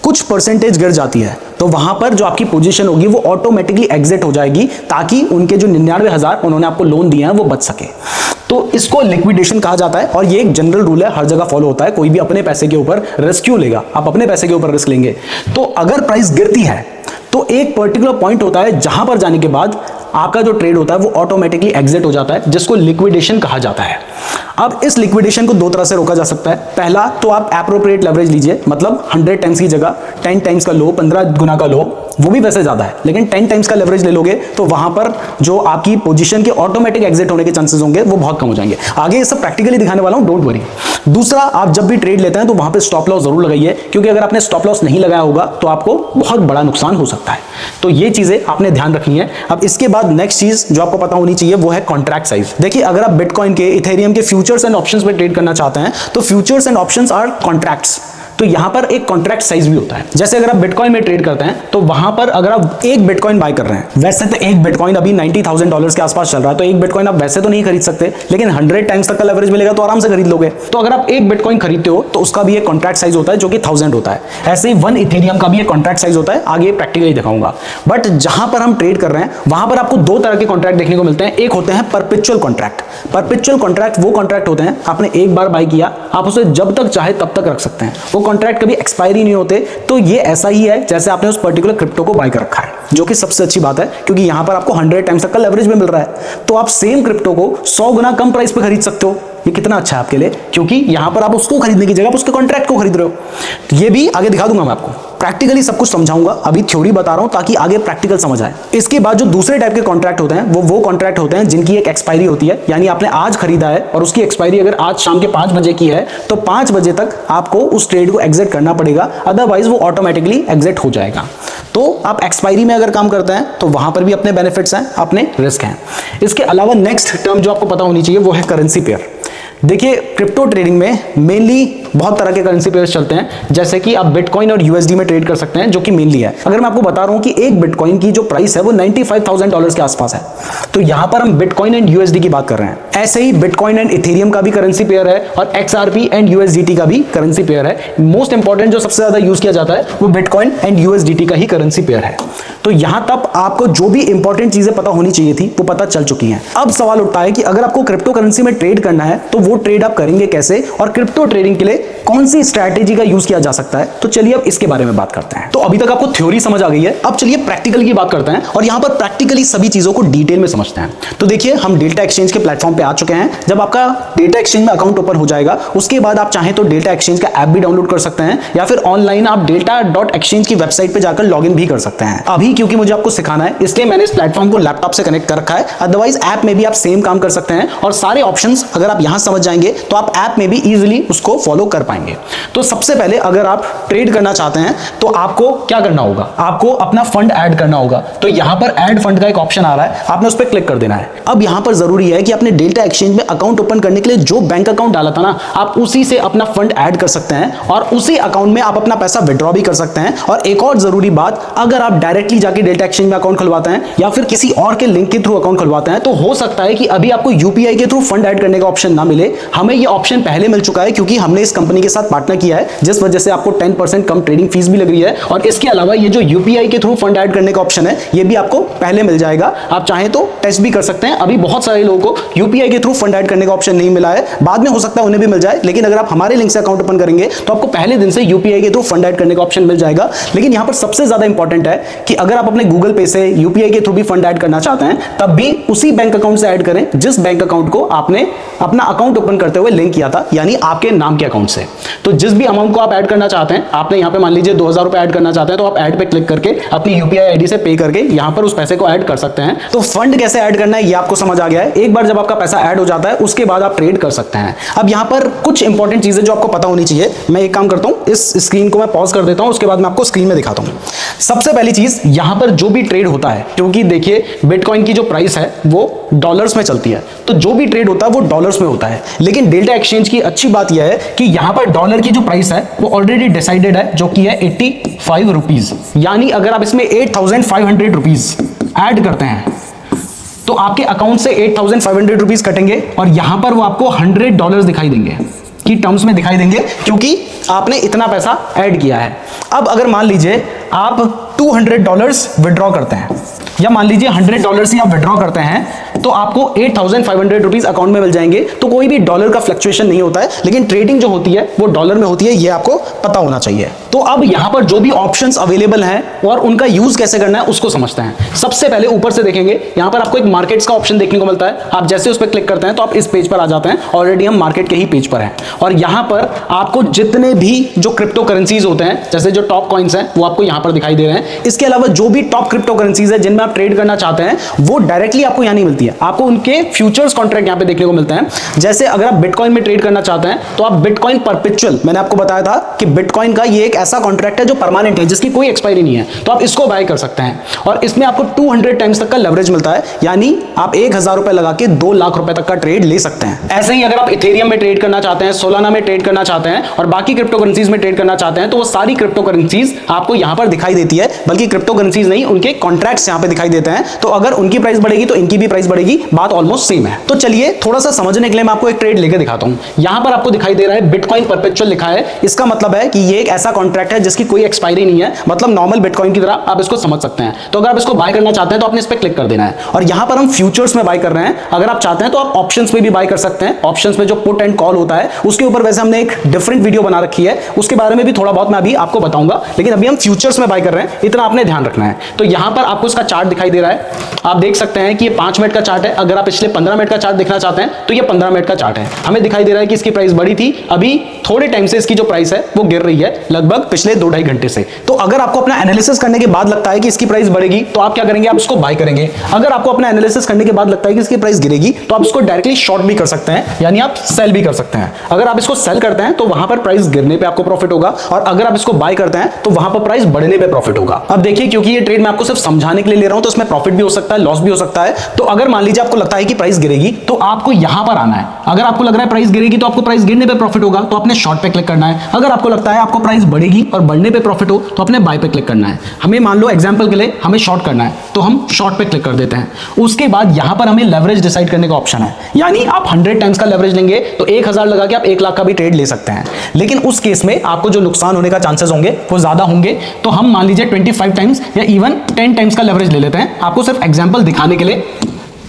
कुछ परसेंटेज गिर जाती है तो वहां पर जो आपकी पोजीशन होगी वो ऑटोमेटिकली एग्जिट हो जाएगी, ताकि उनके जो 99,000 उन्होंने आपको लोन दिए हैं वो बच सके। तो इसको लिक्विडेशन कहा जाता है और ये एक जनरल रूल है, हर जगह फॉलो होता है। कोई भी अपने पैसे के ऊपर रिस्क क्यों लेगा, आप अपने पैसे के ऊपर रिस्क लेंगे। तो अगर प्राइस गिरती है तो एक पर्टिकुलर पॉइंट होता है जहां पर जाने के बाद आपका जो ट्रेड होता है वो ऑटोमेटिकली एग्जिट हो जाता है, जिसको लिक्विडेशन कहा जाता है। अब इस लिक्विडेशन को दो तरह से रोका जा सकता है। पहला तो आप एप्रोप्रिएट लेवरेज लीजिए, मतलब 100 टाइम्स की जगह 10 टाइम्स का लो, 15 गुना का लो, वो भी वैसे ज्यादा है, लेकिन 10 टाइम्स का लेवरेज ले लोगे तो वहां पर जो आपकी पोजीशन के ऑटोमेटिक एग्जिट होने के चांसेस होंगे वो बहुत कम हो जाएंगे। आगे ये सब प्रैक्टिकली दिखाने वाला हूं, डोंट वरी। दूसरा, आप जब भी ट्रेड लेते हैं तो वहां पे स्टॉप लॉस जरूर लगाइए, क्योंकि अगर आपने स्टॉप लॉस नहीं लगाया होगा तो आपको बहुत बड़ा नुकसान हो सकता है। तो ये चीजें आपने ध्यान रखनी है। अब इसके बाद नेक्स्ट चीज जो आपको पता होनी चाहिए वो है कॉन्ट्रैक्ट साइज। देखिए, अगर आप बिटकॉइन के, इथेरियम के फ्यूचर्स एंड ऑप्शंस में ट्रेड करना चाहते हैं तो futures and options are contracts. तो यहां पर एक कॉन्ट्रैक्ट साइज भी होता है। जैसे अगर आप बिटकॉइन में ट्रेड करते हैं तो वहां पर अगर आप एक बिटकॉइन बाय कर रहे हैं, वैसे तो एक बिटकॉइन अभी $90,000 के आसपास चल रहा है, तो एक बिटकॉइन आप वैसे तो नहीं खरीद सकते, लेकिन 100 टाइम्स तक का लेवरेज मिलेगा तो आराम से खरीद लोगे। तो अगर आप एक बिटकॉइन खरीदते हो तो उसका भी एक कॉन्ट्रैक्ट साइज होता है जो कि 1000 होता है। ऐसे ही 1 इथेरियम का भी एक कॉन्ट्रैक्ट साइज होता है, आगे प्रैक्टिकली दिखाऊंगा। बट जहां पर हम ट्रेड कर रहे हैं वहां पर आपको दो तरह के कॉन्ट्रैक्ट देखने को मिलते हैं। एक होते हैं परपेचुअल कॉन्ट्रैक्ट। परपेचुअल कॉन्ट्रैक्ट वो कॉन्ट्रैक्ट होते हैं, आपने एक बार बाय किया, आप उसे जब तक चाहे तब तक रख सकते हैं, वो कॉन्ट्रैक्ट कभी एक्सपायरी नहीं होते। तो ये ऐसा ही है जैसे आपने उस पर्टिकुलर क्रिप्टो को बाय कर रखा है, जो कि सबसे अच्छी बात है, क्योंकि यहां पर आपको 100 टाइम्स तक का लेवरेज में मिल रहा है। तो आप सेम क्रिप्टो को 100 गुना कम प्राइस पे खरीद सकते हो। ये कितना अच्छा है आपके लिए, क्योंकि यहां पर आप उसको खरीदने की जगह आप उसके कॉन्ट्रैक्ट को खरीद रहे हो। तो ये भी आगे दिखा दूंगा मैं आपको, प्रैक्टिकली सब कुछ समझाऊंगा। अभी थ्योरी बता रहा हूं ताकि आगे प्रैक्टिकल समझ आए। इसके बाद जो दूसरे टाइप के कॉन्ट्रैक्ट होते हैं वो कॉन्ट्रैक्ट होते हैं जिनकी एक एक्सपायरी होती है, यानी आपने आज खरीदा है और उसकी एक्सपायरी अगर आज शाम के 5 बजे की है तो 5 बजे तक आपको उस ट्रेड को एग्जिट करना पड़ेगा, अदरवाइज वो ऑटोमेटिकली एग्जिट हो जाएगा। तो आप एक्सपायरी में अगर काम करते हैं तो वहां पर भी अपने बेनिफिट्स हैं, अपने रिस्क हैं। इसके अलावा नेक्स्ट टर्म जो आपको पता होनी चाहिए वो है करेंसी पेयर। देखिए, क्रिप्टो ट्रेडिंग में मेनली बहुत तरह के करेंसी पेयर्स चलते हैं, जैसे कि आप बिटकॉइन और यूएसडी में ट्रेड कर सकते हैं, जो कि मेनली है। अगर मैं आपको बता रहा हूं कि एक बिटकॉइन की जो प्राइस है वो $95,000 के आसपास है, तो यहां पर हम बिटकॉइन एंड यूएसडी की बात कर रहे हैं। ऐसे ही बिटकॉइन एंड इथेरियम का भी करेंसी पेयर है और XRP एंड यूएसडीटी का भी करेंसी पेयर है। मोस्ट इंपॉर्टेंट जो सबसे ज्यादा यूज किया जाता है वो बिटकॉइन एंड यूएसडीटी का ही करेंसी पेयर है। तो यहां तक आपको जो भी इंपॉर्टेंट चीजें पता होनी चाहिए थी वो पता चल चुकी हैं। अब सवाल उठता है कि अगर आपको क्रिप्टो करेंसी में ट्रेड करना है तो वो ट्रेड आप करेंगे कैसे, और क्रिप्टो ट्रेडिंग के लिए कौन सी स्ट्रैटेजी का यूज किया जा सकता है। तो चलिए अब इसके बारे में बात करते हैं। तो अभी तक आपको थ्योरी समझ आ गई है, अब चलिए प्रैक्टिकल की बात करते हैं और यहां पर प्रैक्टिकली सभी चीजों को डिटेल में समझते हैं। तो देखिए, हम डेल्टा एक्सचेंज के प्लेटफॉर्म पे आ चुके हैं। जब आपका डेल्टा एक्सचेंज में अकाउंट ओपन हो जाएगा उसके बाद आप चाहें तो डेल्टा एक्सचेंज का ऐप भी डाउनलोड कर सकते हैं, या फिर ऑनलाइन आप delta.exchange की वेबसाइट पे जाकर लॉगिन भी कर सकते हैं। अभी क्योंकि मुझे आपको सिखाना है इसलिए मैंने इस प्लेटफॉर्म को लैपटॉप से कनेक्ट कर रखा है, अदरवाइज ऐप में भी आप सेम काम कर सकते हैं और सारे ऑप्शंस अगर आप यहां समझ जाएंगे तो आप ऐप में भी इजीली उसको फॉलो कर पाएंगे। तो सबसे पहले अगर आप ट्रेड करना चाहते हैं तो आपको क्या करना होगा, आपको अपना फंड ऐड करना होगा। तो यहां पर ऐड फंड का एक ऑप्शन आ रहा है, आपने उस पर क्लिक कर देना है। अब यहां पर जरूरी है कि आपने डेल्टा एक्सचेंज में अकाउंट ओपन करने के लिए जो बैंक अकाउंट डाला था ना, आप उसी से अपना फंड ऐड कर सकते हैं और उसी अकाउंट में आप अपना पैसा विड्रॉ भी कर सकते हैं। और एक और जरूरी बात, अगर आप डायरेक्टली जाके डेल्टा एक्सचेंज में अकाउंट खुलवाते हैं या फिर किसी और के लिंक के थ्रू अकाउंट खुलवाते हैं तो हो सकता है कि अभी आपको यूपीआई के थ्रू फंड ऐड करने का ऑप्शन ना मिले। हमें यह ऑप्शन पहले मिल चुका है क्योंकि हमने इस कंपनी के साथ पार्टनर किया है, जिस वजह से आपको 10% कम ट्रेडिंग फीस भी लग रही है। और इसके अलावा ये जो यूपीआई के थ्रू फंड ऐड करने का ऑप्शन है ये भी आपको पहले मिल जाएगा। आप चाहें तो टेस्ट भी कर सकते हैं। अभी बहुत सारे लोगों को यूपीआई के थ्रू फंड ऐड करने का ऑप्शन नहीं मिला है, बाद में हो सकता है उन्हें भी मिल जाए, लेकिन अगर आप हमारे लिंक से अकाउंट ओपन करेंगे तो आपको पहले दिन से यूपीआई के थ्रू फंड ऐड करने का ऑप्शन मिल जाएगा। लेकिन यहां पर सबसे ज्यादा इंपॉर्टेंट है कि अगर आप अपने गूगल पे से यूपीआई के थ्रू भी फंड ऐड करना चाहते हैं तब भी उसी बैंक अकाउंट से ऐड करें जिस बैंक अकाउंट को आपने अपना अकाउंट ओपन करते हुए लिंक किया था, यानी आपके नाम के अकाउंट से। तो जिस भी अमाउंट को आप ऐड करना चाहते हैं, आपने यहां पे मान लीजिए 2000 रुपए ऐड करना चाहते हैं तो आप ऐड पे क्लिक करके अपनी यूपीआई आईडी से पे करके यहां पर उस पैसे को ऐड कर सकते हैं। तो फंड कैसे ऐड करना है ये आपको समझ आ गया है। एक बार जब आपका पैसा ऐड हो जाता है उसके बाद आप ट्रेड कर सकते हैं। अब यहां पर कुछ इंपॉर्टेंट चीजें जो आपको पता होनी चाहिए, मैं एक काम करता हूं, इस स्क्रीन को मैं पॉज कर देता हूं, उसके बाद मैं आपको स्क्रीन में दिखाता हूं। सबसे पहली चीज, यहां पर जो भी ट्रेड होता है, क्योंकि देखिए बिटकॉइन की जो प्राइस है वो डॉलर्स में चलती है, तो जो भी ट्रेड होता है वो डॉलर्स में होता है। लेकिन डेल्टा एक्सचेंज की अच्छी बात यह है कि यहां पर डॉलर की जो प्राइस है वो ऑलरेडी डिसाइडेड है, जो कि है 85 रुपीज। यानी अगर आप इसमें 8500 रुपीज ऐड करते हैं तो आपके अकाउंट से 8500 रुपीज कटेंगे और यहां पर वो आपको $100 दिखाई देंगे की टर्म्स में दिखाई देंगे, क्योंकि आपने इतना पैसा ऐड किया है। अब अगर मान लीजिए आप $200 विड्रॉ करते हैं या मान लीजिए $100 ही आप विड्रॉ करते हैं तो आपको 8500 रुपीज अकाउंट में मिल जाएंगे। तो कोई भी डॉलर का फ्लक्चुएशन नहीं होता है, लेकिन ट्रेडिंग जो होती है वो डॉलर में होती है, ये आपको पता होना चाहिए। तो अब यहां पर जो भी ऑप्शंस अवेलेबल हैं और उनका यूज कैसे करना है उसको समझते हैं। सबसे पहले ऊपर से देखेंगे, यहां पर आपको एक मार्केट्स का ऑप्शन देखने को मिलता है। आप जैसे उस पर क्लिक करते हैं तो आप इस पेज पर आ जाते हैं। ऑलरेडी हम मार्केट के ही पेज पर हैं और यहां पर आपको जितने भी जो क्रिप्टो करेंसीज होते हैं, जैसे जो टॉप कॉइन्स हैं वो आपको यहां पर दिखाई दे रहे हैं। इसके अलावा जो भी टॉप क्रिप्टो करेंसीज है जिनमें आप ट्रेड करना चाहते हैं वो डायरेक्टली आपको यहां नहीं मिलती है, आपको उनके फ्यूचर्स कॉन्ट्रैक्ट यहां पे देखने को मिलते हैं। जैसे अगर आप बिटकॉइन में ट्रेड करना चाहते हैं तो आप बिटकॉइन परपेचुअल, मैंने आपको बताया था कि बिटकॉइन का ये एक ऐसा कॉन्ट्रैक्ट है जो परमानेंट है, जिसकी कोई एक्सपायरी नहीं है, तो आप इसको बाय कर सकते हैं और इसमें आपको 200 टाइम्स तक का लेवरेज मिलता है। यानी आप 1000 रुपए लगा के 2 लाख रुपए तक का ट्रेड ले सकते हैं। ऐसे ही अगर आप इथेरियम में ट्रेड करना चाहते हैं, सोलाना में ट्रेड करना चाहते हैं और बाकी क्रिप्टो करेंसीज में ट्रेड करना चाहते हैं तो वो सारी क्रिप्टो करेंसीज आपको यहां पर दिखाई देती है। बल्कि क्रिप्टो करेंसीज नहीं, उनके कॉन्ट्रैक्ट्स यहां पे दिखाई देते हैं। तो अगर उनकी प्राइस बढ़ेगी तो इनकी भी प्राइस बढ़ेगी, बात ऑलमोस्ट सेम है। तो चलिए थोड़ा सा समझने के लिए मैं आपको एक ट्रेड लेके दिखाता हूं। यहां पर आपको दिखाई दे रहा है बिटकॉइन परपेचुअल लिखा है। इसका मतलब है कि ये एक ऐसा कॉन्ट्रैक्ट है जिसकी कोई एक्सपायरी नहीं है, मतलब नॉर्मल बिटकॉइन की तरह आप इसको समझ सकते हैं। तो अगर आप इसको बाय करना चाहते हैं तो आपने इस पर क्लिक कर देना है और यहां पर हम फ्यूचर्स में बाय कर रहे हैं। अगर आप चाहते हैं तो आप ऑप्शंस में भी बाय कर सकते हैं। ऑप्शंस में जो पुट एंड कॉल होता है उसके ऊपर वैसे हमने एक डिफरेंट वीडियो बना रखी है, उसके बारे में भी थोड़ा बहुत मैं अभी आपको बताऊंगा, लेकिन अभी हम फ्यूचर्स में बाय कर रहे हैं, इतना आपने ध्यान रखना है। तो यहां पर आपको इसका चार्ट दिखाई दे रहा है, आप देख सकते हैं कि ये 5 मिनट का चार्ट है। अगर आप पिछले 15 मिनट का चार्ट देखना चाहते हैं तो ये 15 मिनट का चार्ट है। हमें दिखाई दे रहा है कि इसकी प्राइस बढ़ी थी, अभी थोड़े टाइम से इसकी जो प्राइस है वो गिर रही है, लगभग पिछले 2-2.5 घंटे से। तो अगर आपको अपना एनालिसिस करने के बाद लगता है कि इसकी प्राइस बढ़ेगी तो आप क्या करेंगे, आप इसको बाय करेंगे। अगर आपको अपना एनालिसिस करने के बाद लगता है कि इसकी प्राइस गिरेगी तो आप इसको डायरेक्टली शॉर्ट भी कर सकते हैं, यानी आप सेल भी कर सकते हैं। अगर आप इसको सेल करते हैं तो वहां पर प्राइस गिरने पे आपको प्रॉफिट होगा और अगर आप इसको बाय करते हैं तो वहां पर प्राइस बढ़ने पे प्रॉफिट होगा। अब देखिए, क्योंकि ये ट्रेड मैं आपको सिर्फ समझाने के लिए ले रहा हूं तो इसमें प्रॉफिट भी हो सकता है, लॉस भी हो सकता है। तो अगर मान लीजिए आपको लगता है कि प्राइस गिरेगी तो आपको यहां पर आना है। अगर आपको लग रहा है प्राइस गिरेगी तो आपको प्राइस गिरने पे प्रॉफिट होगा तो आपने शॉर्ट पे क्लिक करना है। अगर आपको लगता है आपको प्राइस बढ़ेगी और बढ़ने पे प्रॉफिट हो तो अपने बाय पे क्लिक करना है। हमें मान लो एग्जांपल के लिए हमें शॉर्ट करना है तो हम शॉर्ट पे क्लिक कर देते हैं। उसके बाद यहां पर हमें लेवरेज डिसाइड करने का ऑप्शन है, यानी आप 100 टाइम्स का लेवरेज लेंगे तो 1000 लगा के आप 1 लाख का भी ट्रेड ले सकते हैं। लेकिन उस केस में आपको जो नुकसान होने का चांसेस होंगे वो ज्यादा होंगे। तो हम मान लीजिए 25 टाइम्स या इवन 10 टाइम्स का लेवरेज ले लेते हैं। आपको सिर्फ एग्जांपल दिखाने के लिए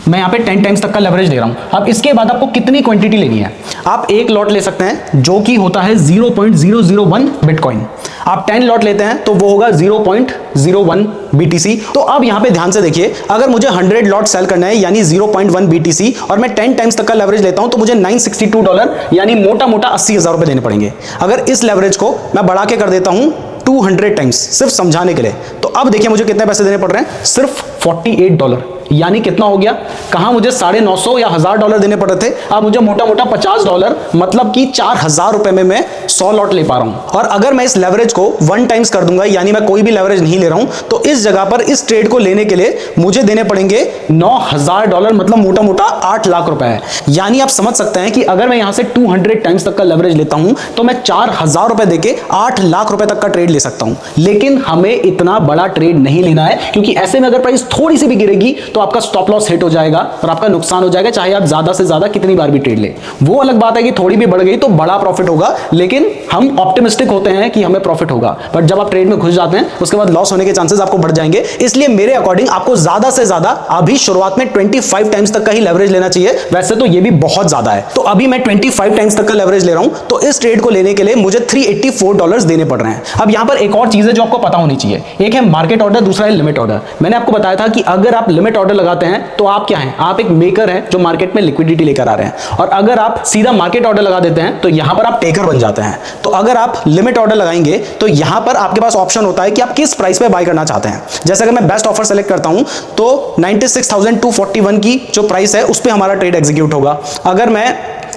मैं यहाँ पे 10 टाइम्स तक का लेवरेज दे रहा हूं। अब इसके बाद आपको कितनी क्वांटिटी लेनी है, आप एक लॉट ले सकते हैं जो कि होता है 0.001 बिटकॉइन। आप 10 लॉट लेते हैं तो वो होगा 0.01 BTC। तो अब यहाँ पे ध्यान से देखिए, अगर मुझे 100 लॉट सेल करना है यानी 0.1 BTC और मैं 10 टाइम्स तक का लेवरेज लेता हूं तो मुझे $962 यानी मोटा मोटा 80,000 रुपए देने पड़ेंगे। अगर इस लेवरेज को मैं बढ़ा के कर देता हूं 200 टाइम्स सिर्फ समझाने के लिए, तो अब देखिए मुझे कितने पैसे देने पड़ रहे हैं, सिर्फ $48। यानी कितना हो गया, कहां मुझे $950 या $1000 देने पड़ रहे थे, अब मुझे मोटा मोटा $50, मतलब कि 4000 रुपए में मैं 100 लॉट ले पा रहा हूं। और अगर मैं इस लेवरेज को 1 टाइम्स कर दूंगा, यानी मैं कोई भी लेवरेज नहीं ले रहा हूं, तो इस जगह पर इस ट्रेड को लेने के लिए मुझे देने पड़ेंगे $9000, मतलब मोटा मोटा 8 लाख रुपए है। यानी आप समझ सकते हैं कि अगर मैं यहां से 200 टाइम्स तक का लेवरेज लेता हूं तो मैं 4000 रुपए देके 8 लाख रुपए तक का ट्रेड ले सकता हूं। लेकिन हमें इतना बड़ा ट्रेड नहीं लेना है, क्योंकि ऐसे में अगर प्राइस थोड़ी सी भी गिरेगी तो आपका स्टॉप लॉस हिट हो जाएगा और आपका नुकसान हो जाएगा, चाहे आप ज्यादा से ज्यादा कितनी बार भी ट्रेड ले। वो अलग बात है कि थोड़ी भी बढ़ गई तो बड़ा प्रॉफिट होगा, लेकिन हम ऑप्टिमिस्टिक होते हैं कि हमें प्रॉफिट होगा, बट जब आप ट्रेड में घुस जाते हैं उसके बाद लॉस होने के चांसेस आपको बढ़ जाएंगे। इसलिए मेरे अकॉर्डिंग आपको ज्यादा से ज्यादा अभी शुरुआत में 25 टाइम्स तक का ही लेवरेज लेना चाहिए। वैसे तो ये भी बहुत ज्यादा है, तो अभी मैं 25 टाइम्स तक का लेवरेज ले रहा हूं, तो इस ट्रेड को लेने के लिए मुझे $384 देने पड़ रहे हैं। अब यहां पर एक और चीज है जो आपको पता होनी चाहिए, एक है मार्केट ऑर्डर, दूसरा है लिमिट ऑर्डर। मैंने आपको बताया था कि अगर आप लिमिट ऑर्डर लगाते हैं तो आप क्या हैं, आप एक मेकर हैं जो मार्केट में लिक्विडिटी लेकर आ रहे हैं, और अगर आप सीधा मार्केट ऑर्डर लगा देते हैं तो यहां पर आप टेकर बन जाते हैं। तो अगर आप लिमिट ऑर्डर लगाएंगे तो यहां पर आपके पास ऑप्शन होता है कि आप किस प्राइस पे बाय करना चाहते हैं। जैसे अगर मैं बेस्ट ऑफर सेलेक्ट करता हूं तो 96,241 की जो प्राइस है उस पे हमारा ट्रेड एग्जीक्यूट होगा। अगर मैं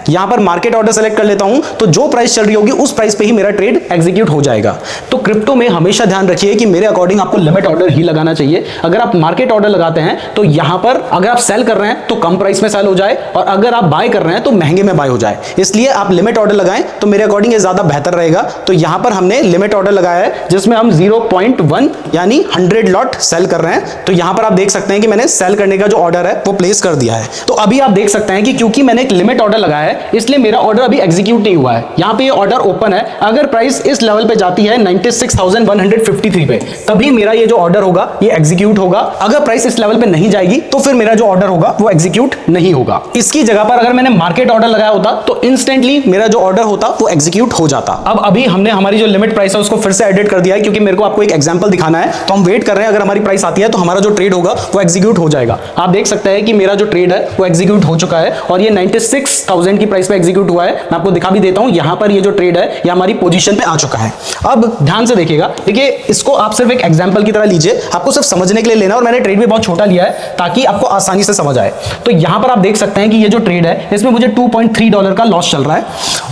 यहां पर मार्केट ऑर्डर सेलेक्ट कर लेता हूं, तो जो प्राइस चल रही होगी उस प्राइस पे ही मेरा ट्रेड एग्जीक्यूट हो जाएगा। तो क्रिप्टो में हमेशा ध्यान रखिए कि मेरे अकॉर्डिंग आपको लिमिट ऑर्डर ही लगाना चाहिए। अगर आप मार्केट ऑर्डर लगाते हैं तो यहां पर अगर आप सेल कर रहे हैं तो कम प्राइस में सेल हो जाए, और अगर आप बाय कर रहे हैं तो महंगे में बाय हो जाए। इसलिए आप लिमिट ऑर्डर लगाएं तो मेरे अकॉर्डिंग ये ज्यादा बेहतर रहेगा। तो यहां पर हमने लिमिट ऑर्डर लगाया है जिसमें हम 0.1 यानी 100 लॉट सेल कर रहे हैं। तो यहां पर आप देख सकते हैं कि मैंने सेल करने का जो ऑर्डर है वो प्लेस कर दिया है। तो अभी आप देख सकते हैं कि क्योंकि मैंने एक लिमिट ऑर्डर लगाया है इसलिए मेरा ऑर्डर अभी एग्जीक्यूट नहीं हुआ है। यहां पे ये ऑर्डर ओपन है। अगर प्राइस इस लेवल पे जाती है 96,153 पे, तभी मेरा ये जो ऑर्डर होगा ये एग्जीक्यूट होगा। अगर प्राइस इस लेवल पे नहीं जाएगी तो फिर मेरा जो ऑर्डर होगा वो एग्जीक्यूट नहीं होगा। इसकी जगह पर अगर मैंने मार्केट ऑर्डर लगाया होता तो इंस्टेंटली मेरा जो ऑर्डर होता वो एग्जीक्यूट हो जाता। अब अभी हमने हमारी जो लिमिट प्राइस है उसको फिर से एडिट कर दिया है क्योंकि मेरे को आपको एक एग्जांपल दिखाना है। तो हम वेट कर रहे हैं, अगर हमारी प्राइस आती है तो हमारा जो ट्रेड होगा वो एग्जीक्यूट हो जाएगा। आप देख सकते हैं कि मेरा जो ट्रेड है वो एग्जीक्यूट हो चुका है और ये 96,000 की प्राइस पे एग्जीक्यूट हुआ है। मैं आपको दिखा भी देता हूं, यहां पर ये जो ट्रेड है ये हमारी पोजीशन पे आ चुका है। अब ध्यान से देखिएगा, देखिए इसको आप सिर्फ एक एग्जांपल की तरह लीजिए, आपको सिर्फ समझने के लिए लेना, और मैंने ट्रेड भी बहुत छोटा लिया है ताकि आपको आसानी से समझ आए। तो यहां पर आप देख सकते हैं कि ये जो ट्रेड है इसमें मुझे $2.3 का लॉस चल रहा है,